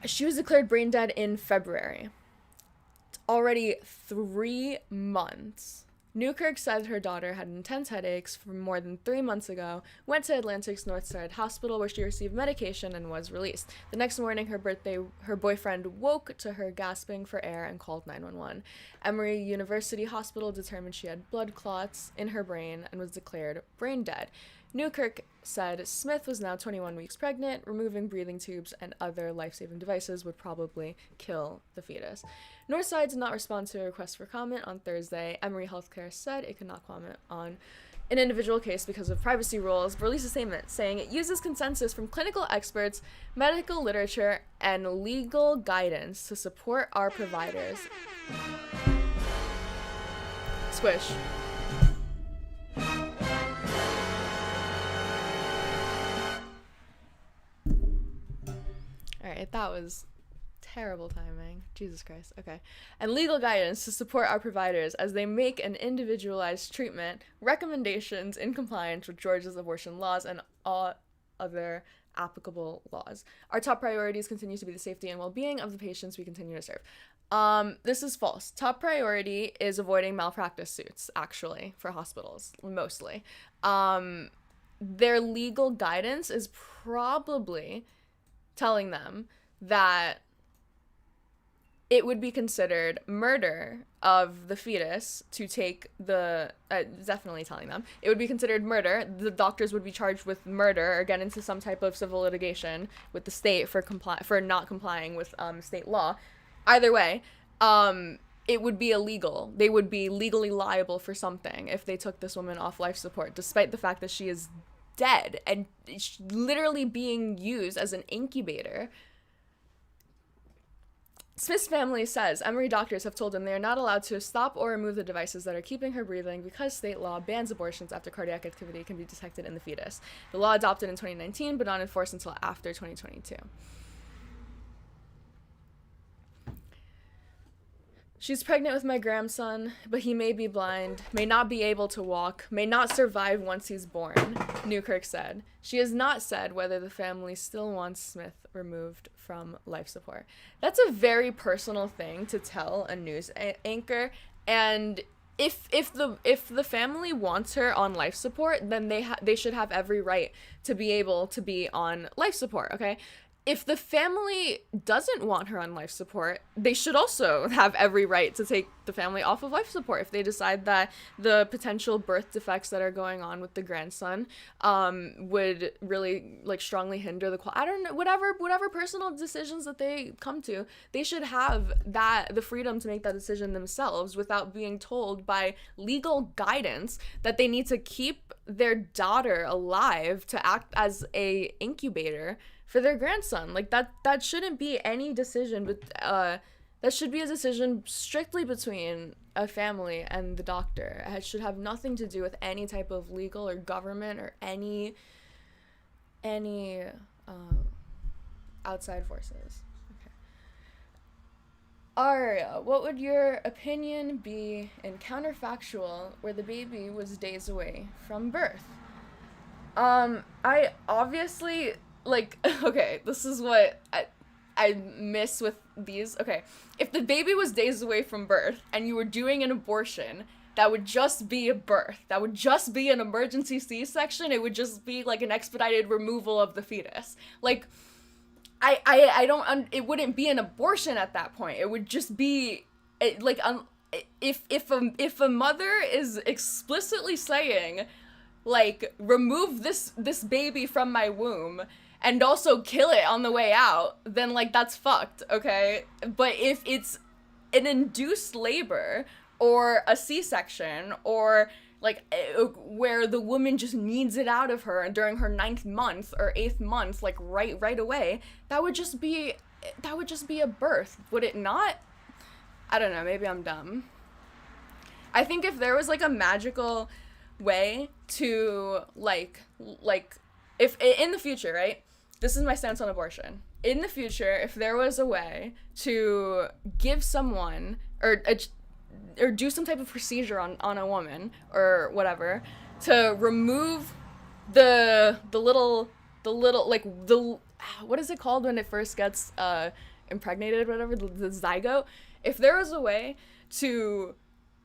She was declared brain dead in February. It's already 3 months Newkirk said her daughter had intense headaches from more than 3 months ago, went to Atlantic's Northside Hospital where she received medication and was released. The next morning, her boyfriend woke to her gasping for air and called 911. Emory University Hospital determined she had blood clots in her brain and was declared brain dead. Newkirk said Smith was now 21 weeks pregnant. Removing breathing tubes and other life-saving devices would probably kill the fetus. Northside did not respond to a request for comment on Thursday. Emory Healthcare said it could not comment on an individual case because of privacy rules, but released a statement saying it uses consensus from clinical experts, medical literature, and legal guidance to support our providers. Squish. Alright, that was terrible timing. Jesus Christ. Okay. And legal guidance to support our providers as they make an individualized treatment recommendations in compliance with Georgia's abortion laws and all other applicable laws. Our top priorities continue to be the safety and well-being of the patients we continue to serve. This is false. Top priority is avoiding malpractice suits, actually, for hospitals, mostly. Their legal guidance is probably telling them that it would be considered murder of the fetus to take the, definitely telling them, it would be considered murder. The doctors would be charged with murder or get into some type of civil litigation with the state for not complying with state law. Either way, it would be illegal. They would be legally liable for something if they took this woman off life support, despite the fact that she is dead and literally being used as an incubator. Smith's family says Emory doctors have told them they are not allowed to stop or remove the devices that are keeping her breathing because state law bans abortions after cardiac activity can be detected in the fetus. The law adopted in 2019 but not enforced until after 2022. She's pregnant with my grandson, but he may be blind, may not be able to walk, may not survive once he's born, Newkirk said. She has not said whether the family still wants Smith removed from life support. That's a very personal thing to tell a news anchor, and if the family wants her on life support, then they should have every right to be able to be on life support, okay? If the family doesn't want her on life support, they should also have every right to take the family off of life support if they decide that the potential birth defects that are going on with the grandson would really strongly hinder the I don't know, whatever personal decisions that they come to, they should have the freedom to make that decision themselves without being told by legal guidance that they need to keep their daughter alive to act as a incubator for their grandson. That shouldn't be any decision, but that should be a decision strictly between a family and the doctor. It should have nothing to do with any type of legal or government or any outside forces. Okay. Arya, what would your opinion be in counterfactual where the baby was days away from birth? I obviously okay, this is what I miss with these. Okay, if the baby was days away from birth and you were doing an abortion, that would just be a birth. That would just be an emergency C-section. It would just be an expedited removal of the fetus. I don't, it wouldn't be an abortion at that point. It would just be, if a mother is explicitly saying, remove this baby from my womb, and also kill it on the way out, then that's fucked, okay? But if it's an induced labor or a C-section or where the woman just needs it out of her during her 9th month or 8th month, right away, that would just be a birth, would it not? I don't know, maybe I'm dumb. I think if there was a magical way to if in the future, right? This is my stance on abortion. In the future, if there was a way to give someone or do some type of procedure on a woman or whatever to remove the little what is it called when it first gets impregnated or whatever, the zygote, if there was a way to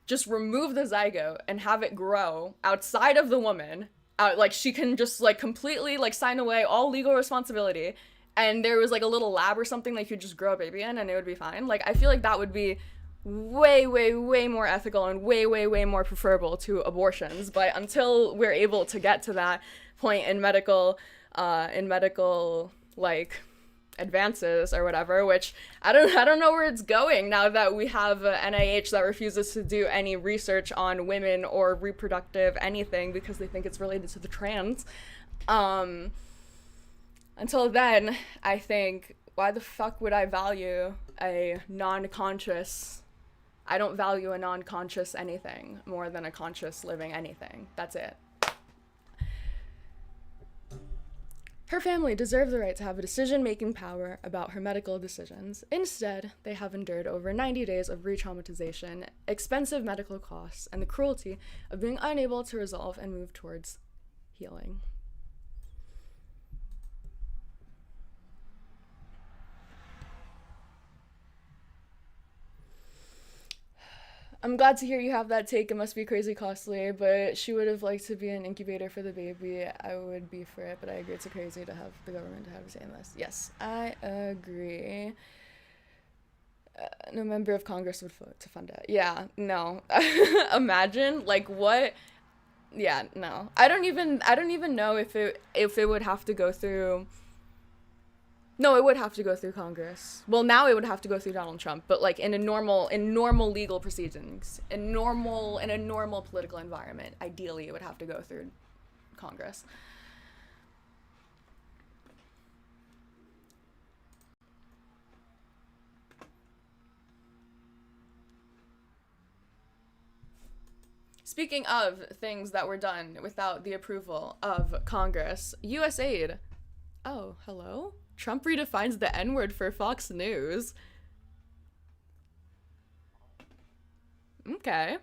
just remove the zygote and have it grow outside of the woman. Like she can just like completely like sign away all legal responsibility, and there was like a little lab or something like you could just grow a baby in and it would be fine. Like I feel like that would be way, way, way more ethical and way, way, way more preferable to abortions. But until we're able to get to that point in medical like advances or whatever, which I don't know where it's going now that we have NIH that refuses to do any research on women or reproductive anything because they think it's related to the trans. Until then, I think, why the fuck would I value a non-conscious? I don't value a non-conscious anything more than a conscious living anything. That's it. Her family deserve the right to have a decision-making power about her medical decisions. Instead, they have endured over 90 days of re-traumatization, expensive medical costs, and the cruelty of being unable to resolve and move towards healing. I'm glad to hear you have that take. It must be crazy costly, but she would have liked to be an incubator for the baby. I would be for it, but I agree it's crazy to have the government to have a say in this. Yes, I agree. No member of Congress would vote to fund it. Yeah, no. Imagine, like, what? Yeah, no. I don't even know if it would have to go through. No, it would have to go through Congress. Well, now it would have to go through Donald Trump, but like in normal legal proceedings, in a normal political environment, ideally it would have to go through Congress. Speaking of things that were done without the approval of Congress, USAID. Oh, hello? Trump redefines the N-word for Fox News. Okay.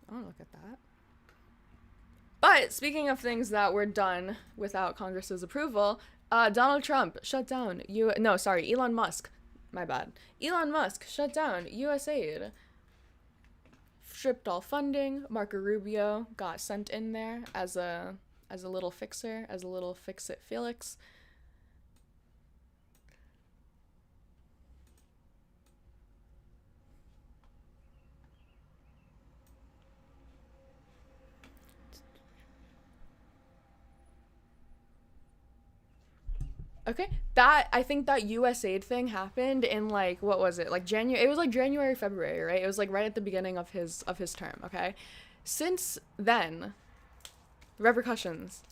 I want to look at that. But speaking of things that were done without Congress's approval, Donald Trump shut down Elon Musk. My bad. Elon Musk shut down USAID. Stripped all funding. Marco Rubio got sent in there as a little fixer, as a little fix-it Felix. Okay, I think that USAID thing happened in like, what was it? Like January, it was like January, February, right? It was like right at the beginning of his term, okay? Since then, repercussions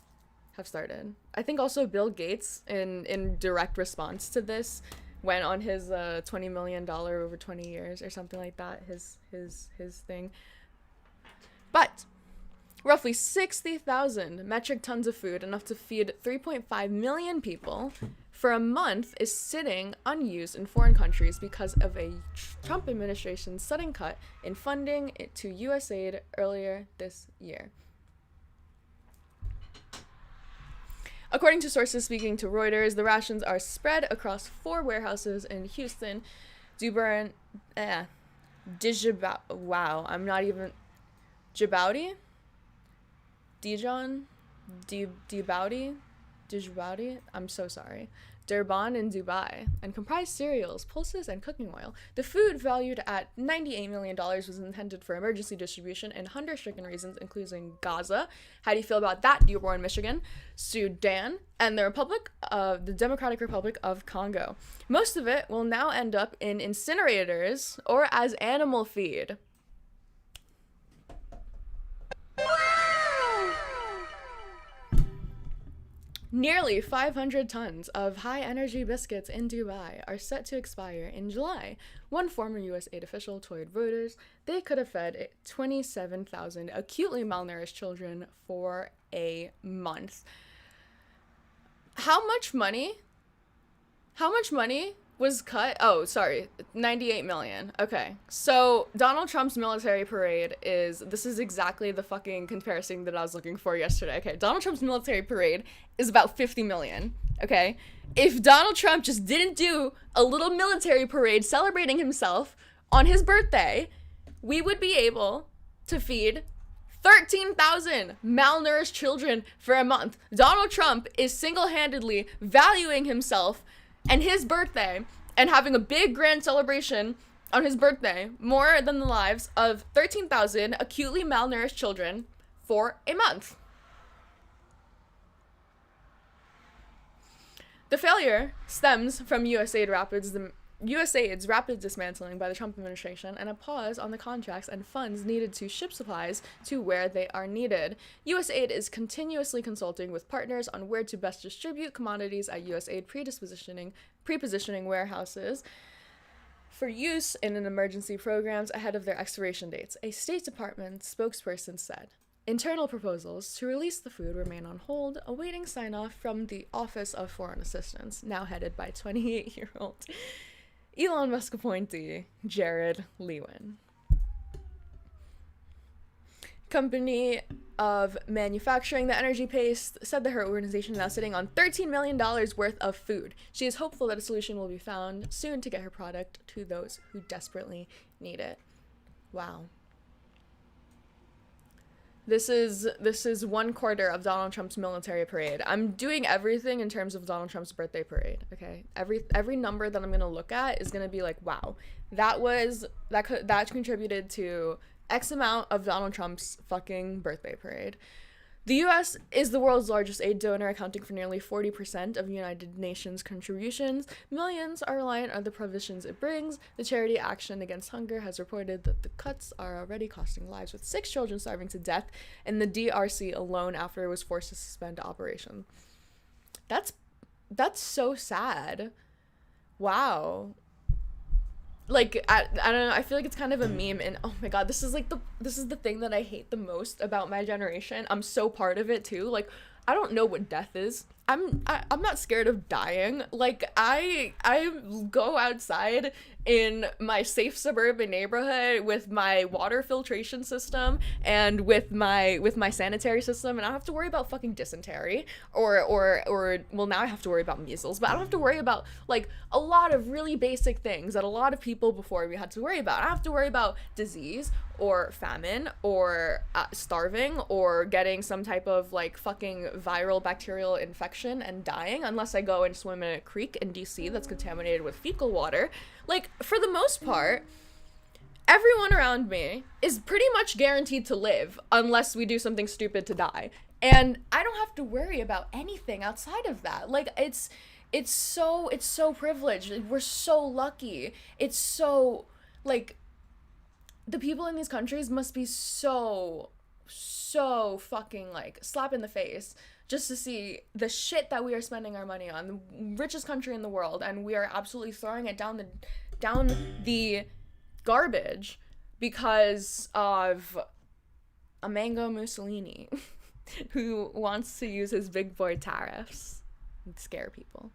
have started. I think also Bill Gates, in direct response to this, went on his $20 million over 20 years or something like that, his thing. But roughly 60,000 metric tons of food, enough to feed 3.5 million people, for a month is sitting unused in foreign countries because of a Trump administration sudden cut in funding to USAID earlier this year. According to sources speaking to Reuters, the rations are spread across 4 warehouses in Houston, Djibouti, Dijon, Djibouti, I'm so sorry, Durban, and Dubai, and comprise cereals, pulses, and cooking oil. The food, valued at $98 million, was intended for emergency distribution in hunger-stricken regions, including Gaza. How do you feel about that, Dearborn, Michigan, Sudan, and the Democratic Republic of Congo? Most of it will now end up in incinerators or as animal feed. Nearly 500 tons of high-energy biscuits in Dubai are set to expire in July. One former USAID official told Reuters they could have fed 27,000 acutely malnourished children for a month. How much money was cut? Oh, sorry, 98 million. Okay, so Donald Trump's military parade this is exactly the fucking comparison that I was looking for yesterday. Okay, Donald Trump's military parade is about 50 million, okay? if Donald Trump just didn't do a little military parade celebrating himself on his birthday, we would be able to feed 13,000 malnourished children for a month. Donald Trump is single-handedly valuing himself and his birthday and having a big grand celebration on his birthday more than the lives of 13,000 acutely malnourished children for a month. The failure stems from USAID's rapid dismantling by the Trump administration and a pause on the contracts and funds needed to ship supplies to where they are needed. USAID is continuously consulting with partners on where to best distribute commodities at USAID pre-positioning warehouses for use in an emergency programs ahead of their expiration dates, a State Department spokesperson said. Internal proposals to release the food remain on hold, awaiting sign-off from the Office of Foreign Assistance, now headed by 28-year-old Elon Musk appointee Jared Lewin. Company of manufacturing the energy paste said that her organization is now sitting on $13 million worth of food. She is hopeful that a solution will be found soon to get her product to those who desperately need it. Wow. This is 1/4 of Donald Trump's military parade. I'm doing everything in terms of Donald Trump's birthday parade. Okay, every number that I'm gonna look at is gonna be like, wow, that contributed to X amount of Donald Trump's fucking birthday parade. The U.S. is the world's largest aid donor, accounting for nearly 40% of United Nations contributions. Millions are reliant on the provisions it brings. The charity Action Against Hunger has reported that the cuts are already costing lives, with 6 children starving to death in the DRC alone after it was forced to suspend operation. That's so sad. Wow. Like, I don't know, I feel like it's kind of a meme, and oh my god, this is the thing that I hate the most about my generation. I'm so part of it too. Like, I don't know what death is. I'm not scared of dying. Like, I go outside in my safe suburban neighborhood with my water filtration system and with my sanitary system, and I don't have to worry about fucking dysentery or well, now I have to worry about measles, but I don't have to worry about like a lot of really basic things that a lot of people before we had to worry about. I don't have to worry about disease or famine or starving or getting some type of like fucking viral bacterial infection and dying unless I go and swim in a creek in DC that's contaminated with fecal water. Like, for the most part, everyone around me is pretty much guaranteed to live unless we do something stupid to die. And I don't have to worry about anything outside of that. Like, it's so privileged. Like, we're so lucky. It's so, like, the people in these countries must be so fucking, like, slap in the face just to see the shit that we are spending our money on, the richest country in the world, and we are absolutely throwing it down the garbage because of a Mango Mussolini who wants to use his big boy tariffs and scare people.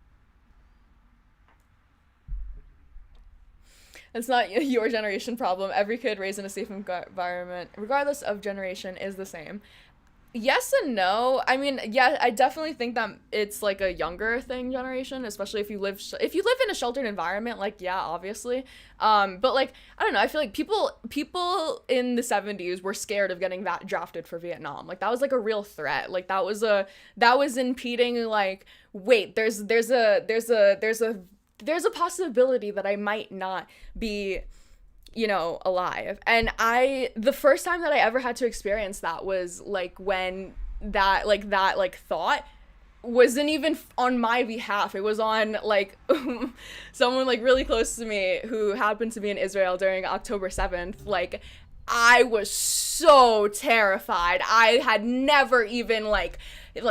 It's not your generation problem. Every kid raised in a safe environment, regardless of generation, is the same. Yes and no. I mean, yeah, I definitely think that it's like a younger thing generation, especially if you live in a sheltered environment, like, yeah, obviously. But like, I don't know, I feel like people in the 70s were scared of getting drafted for Vietnam. Like, that was like a real threat. Like, that was impeding, like, wait, there's a possibility that I might not be, you know, alive. And the first time that I ever had to experience that was like when that thought wasn't even on my behalf. It was on like someone like really close to me who happened to be in Israel during October 7th. Like, I was so terrified. I had never even like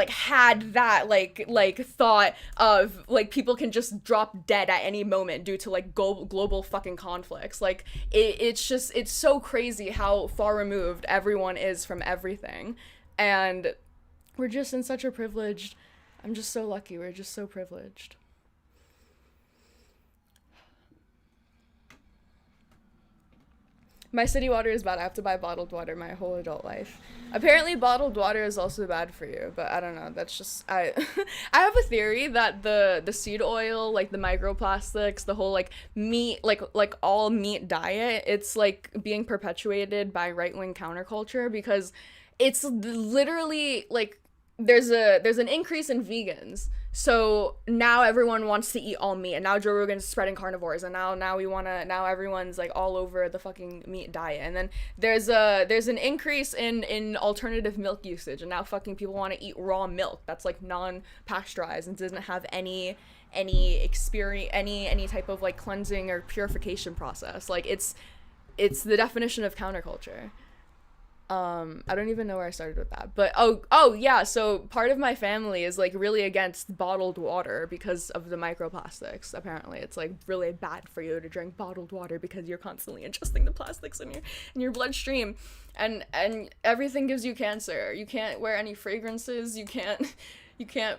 had that like thought of like people can just drop dead at any moment due to like global fucking conflicts. Like, it's so crazy how far removed everyone is from everything, and we're just in such a privileged, I'm just so lucky, we're just so privileged. My city water is bad. I have to buy bottled water my whole adult life. Apparently bottled water is also bad for you, but I don't know. That's just I I have a theory that the seed oil, like the microplastics, the whole like meat like all meat diet, it's like being perpetuated by right-wing counterculture because it's literally like there's an increase in vegans. So now everyone wants to eat all meat, and now Joe Rogan's spreading carnivores, and now everyone's like all over the fucking meat diet. And then there's an increase in alternative milk usage, and now fucking people want to eat raw milk that's like non-pasteurized and doesn't have any experience, any type of like cleansing or purification process. Like it's the definition of counterculture. I don't even know where I started with that, but oh yeah, so part of my family is like really against bottled water because of the microplastics. Apparently it's like really bad for you to drink bottled water because you're constantly ingesting the plastics in your bloodstream, and everything gives you cancer. You can't wear any fragrances, you can't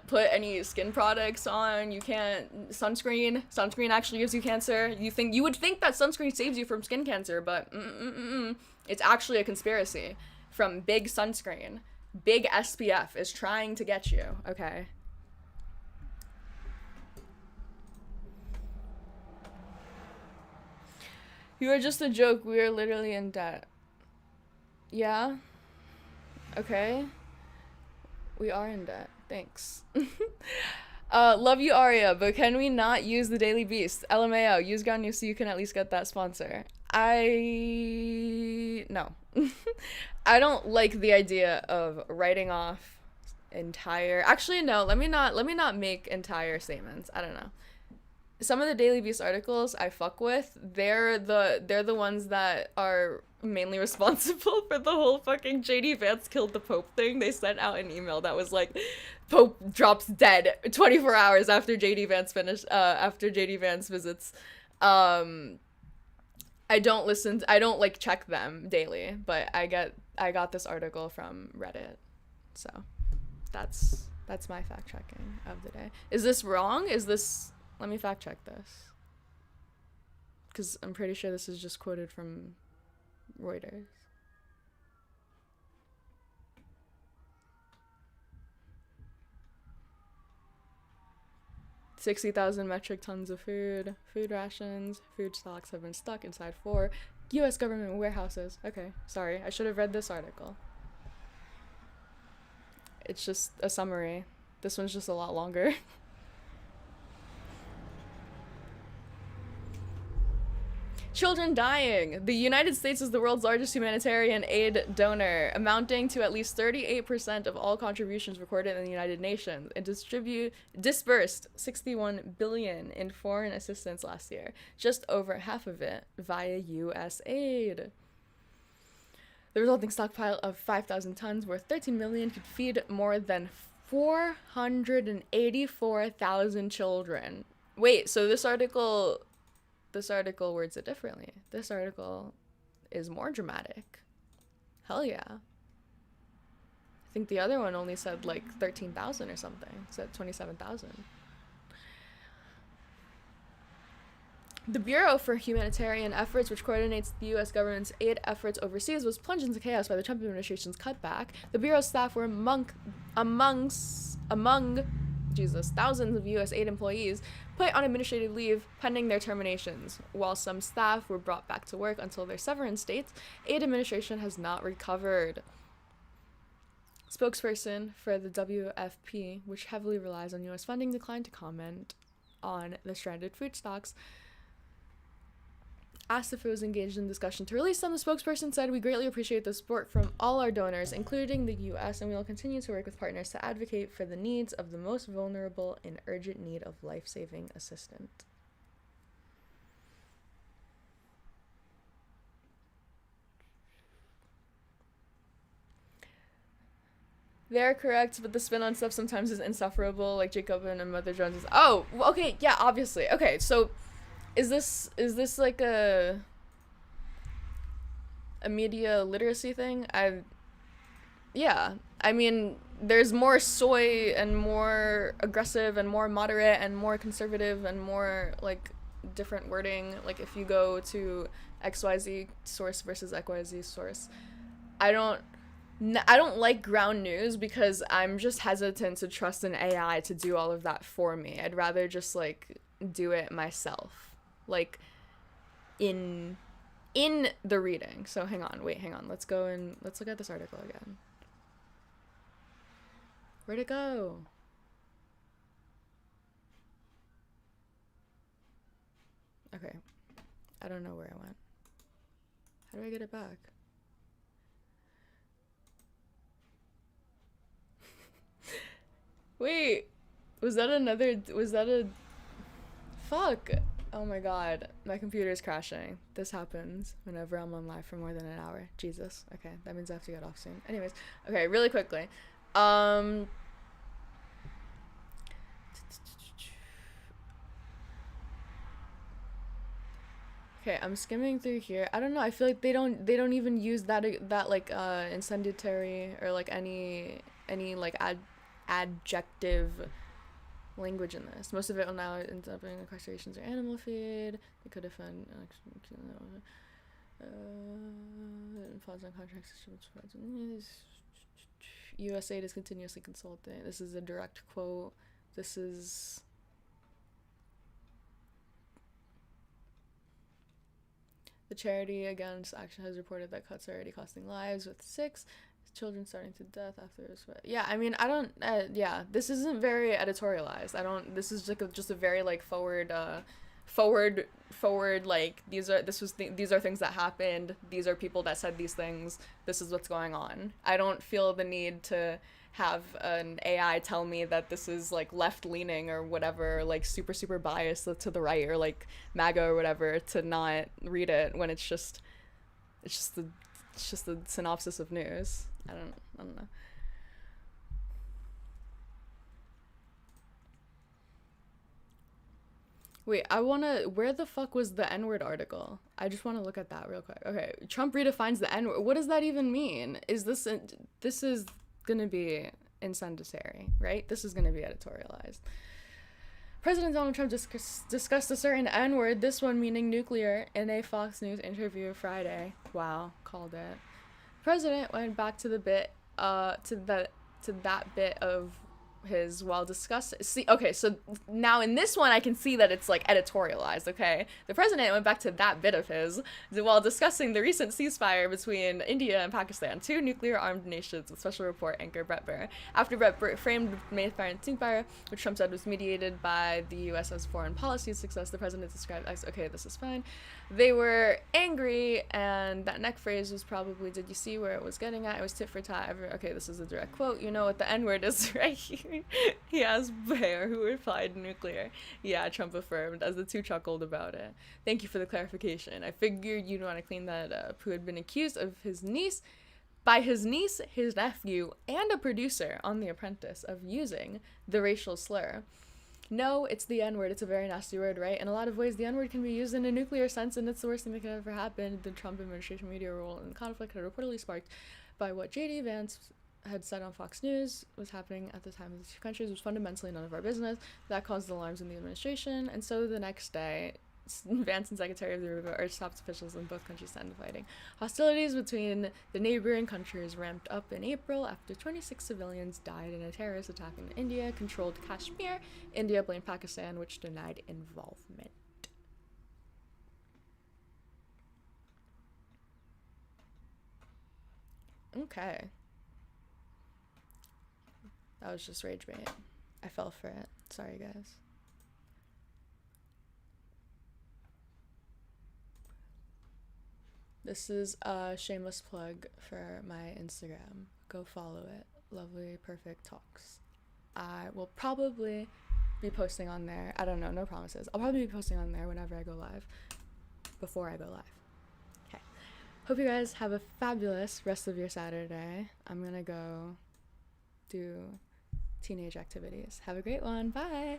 put any skin products on, you can't sunscreen actually gives you cancer. You would think that sunscreen saves you from skin cancer, but it's actually a conspiracy from big sunscreen. Big SPF is trying to get you, okay? You are just a joke. We are literally in debt. Yeah? Okay. We are in debt. Thanks. Love you, Arya, but can we not use the Daily Beast? LMAO, use Ganyu so you can at least get that sponsor. No. I don't like the idea of writing off entire... Actually, no, let me not make entire statements. I don't know. Some of the Daily Beast articles I fuck with, they're the ones that are mainly responsible for the whole fucking JD Vance killed the Pope thing. They sent out an email that was like, Pope drops dead 24 hours after JD Vance visits. I don't like check them daily, but I got this article from Reddit. So that's my fact checking of the day. Is this wrong? Let me fact check this. Cuz I'm pretty sure this is just quoted from Reuters. $60,000 metric tons of food rations, food stocks have been stuck inside 4 U.S. government warehouses. Okay, sorry, I should have read this article. It's just a summary. This one's just a lot longer. Children dying. The United States is the world's largest humanitarian aid donor, amounting to at least 38% of all contributions recorded in the United Nations, and disbursed $61 billion in foreign assistance last year, just over half of it via U.S. aid. The resulting stockpile of 5,000 tons worth $13 million could feed more than 484,000 children. Wait, so this article words it differently. This article is more dramatic. Hell yeah. I think the other one only said like 13,000 or something. It said 27,000. The Bureau for Humanitarian Efforts, which coordinates the U.S. government's aid efforts overseas, was plunged into chaos by the Trump administration's cutback. The Bureau's staff were among thousands of U.S. aid employees put on administrative leave pending their terminations. While some staff were brought back to work until their severance dates, aid administration has not recovered. Spokesperson for the WFP, which heavily relies on U.S. funding, declined to comment on the stranded food stocks. Asked if it was engaged in discussion to release them, the spokesperson said, "We greatly appreciate the support from all our donors, including the U.S., and we will continue to work with partners to advocate for the needs of the most vulnerable in urgent need of life-saving assistance." They're correct, but the spin on stuff sometimes is insufferable, like Jacob and Mother Jones is. Oh, okay, yeah, obviously. Okay, so is this like a media literacy thing? Yeah. I mean, there's more soy and more aggressive and more moderate and more conservative and more like different wording. Like if you go to XYZ source versus XYZ source, I don't like ground news because I'm just hesitant to trust an AI to do all of that for me. I'd rather just like do it myself, like in the reading. So hang on, let's go and let's look at this article again. Where'd it go? Okay, I don't know where it went. How do I get it back? Wait, was that a fuck? Oh my god, my computer is crashing. This happens whenever I'm on live for more than an hour. Jesus. Okay, that means I have to get off soon. Anyways, okay, really quickly. Okay, I'm skimming through here. I don't know. I feel like they don't even use that like incendiary or like any like adjective language in this. Most of it will now ends up in incarcerations or animal feed. They could defend falls on contracts. USAID is continuously consulting. This is a direct quote. This is the charity against action has reported that cuts are already costing lives, with 6 children starting to death after this. Yeah, I mean, I don't. Yeah, this isn't very editorialized. I don't. This is like just a very like forward. Like these are things that happened. These are people that said these things. This is what's going on. I don't feel the need to have an AI tell me that this is like left leaning or whatever, like super biased to the right or like MAGA or whatever, to not read it when it's just the synopsis of news. I don't know. Wait, where the fuck was the N-word article? I just want to look at that real quick. Okay, Trump redefines the N-word. What does that even mean? This is gonna be incendiary, right? This is gonna be editorialized. President Donald Trump discussed a certain N-word, this one meaning nuclear, in a Fox News interview Friday. Wow, called it. The president went back to the bit, to that bit of his while discussing. See, okay, so now in this one I can see that it's like editorialized. Okay, the president went back to that bit of his while discussing the recent ceasefire between India and Pakistan, 2 nuclear-armed nations, with special report anchor Brett Baier. After Brett Baier framed May ceasefire, which Trump said was mediated by the U.S. as foreign policy success, the president described as, okay, this is fine. They were angry, and that neck phrase was probably, did you see where it was getting at? It was tit for tat. Okay, this is a direct quote. You know what the N-word is right here. He asked Baier, who replied nuclear. Yeah, Trump affirmed, as the two chuckled about it. Thank you for the clarification. I figured you'd want to clean that up. Who had been accused of his niece, his nephew, and a producer on The Apprentice of using the racial slur. No, it's the N-word. It's a very nasty word, right? In a lot of ways, the N-word can be used in a nuclear sense, and it's the worst thing that could ever happen. The Trump administration media role in the conflict had reportedly sparked by what J.D. Vance had said on Fox News was happening at the time of the 2 countries was fundamentally none of our business. That caused alarms in the administration, and so the next day, Vance and Secretary of the River urged top officials in both countries to end the fighting. Hostilities between the neighboring countries ramped up in April after 26 civilians died in a terrorist attack in India-controlled Kashmir. India blamed Pakistan, which denied involvement. Okay. That was just rage bait. I fell for it. Sorry, guys. This is a shameless plug for my Instagram. Go follow it. lovelyperfecttalks. I will probably be posting on there. I don't know, no promises. I'll probably be posting on there whenever I go live. Before I go live. Okay. Hope you guys have a fabulous rest of your Saturday. I'm gonna go do teenage activities. Have a great one. Bye.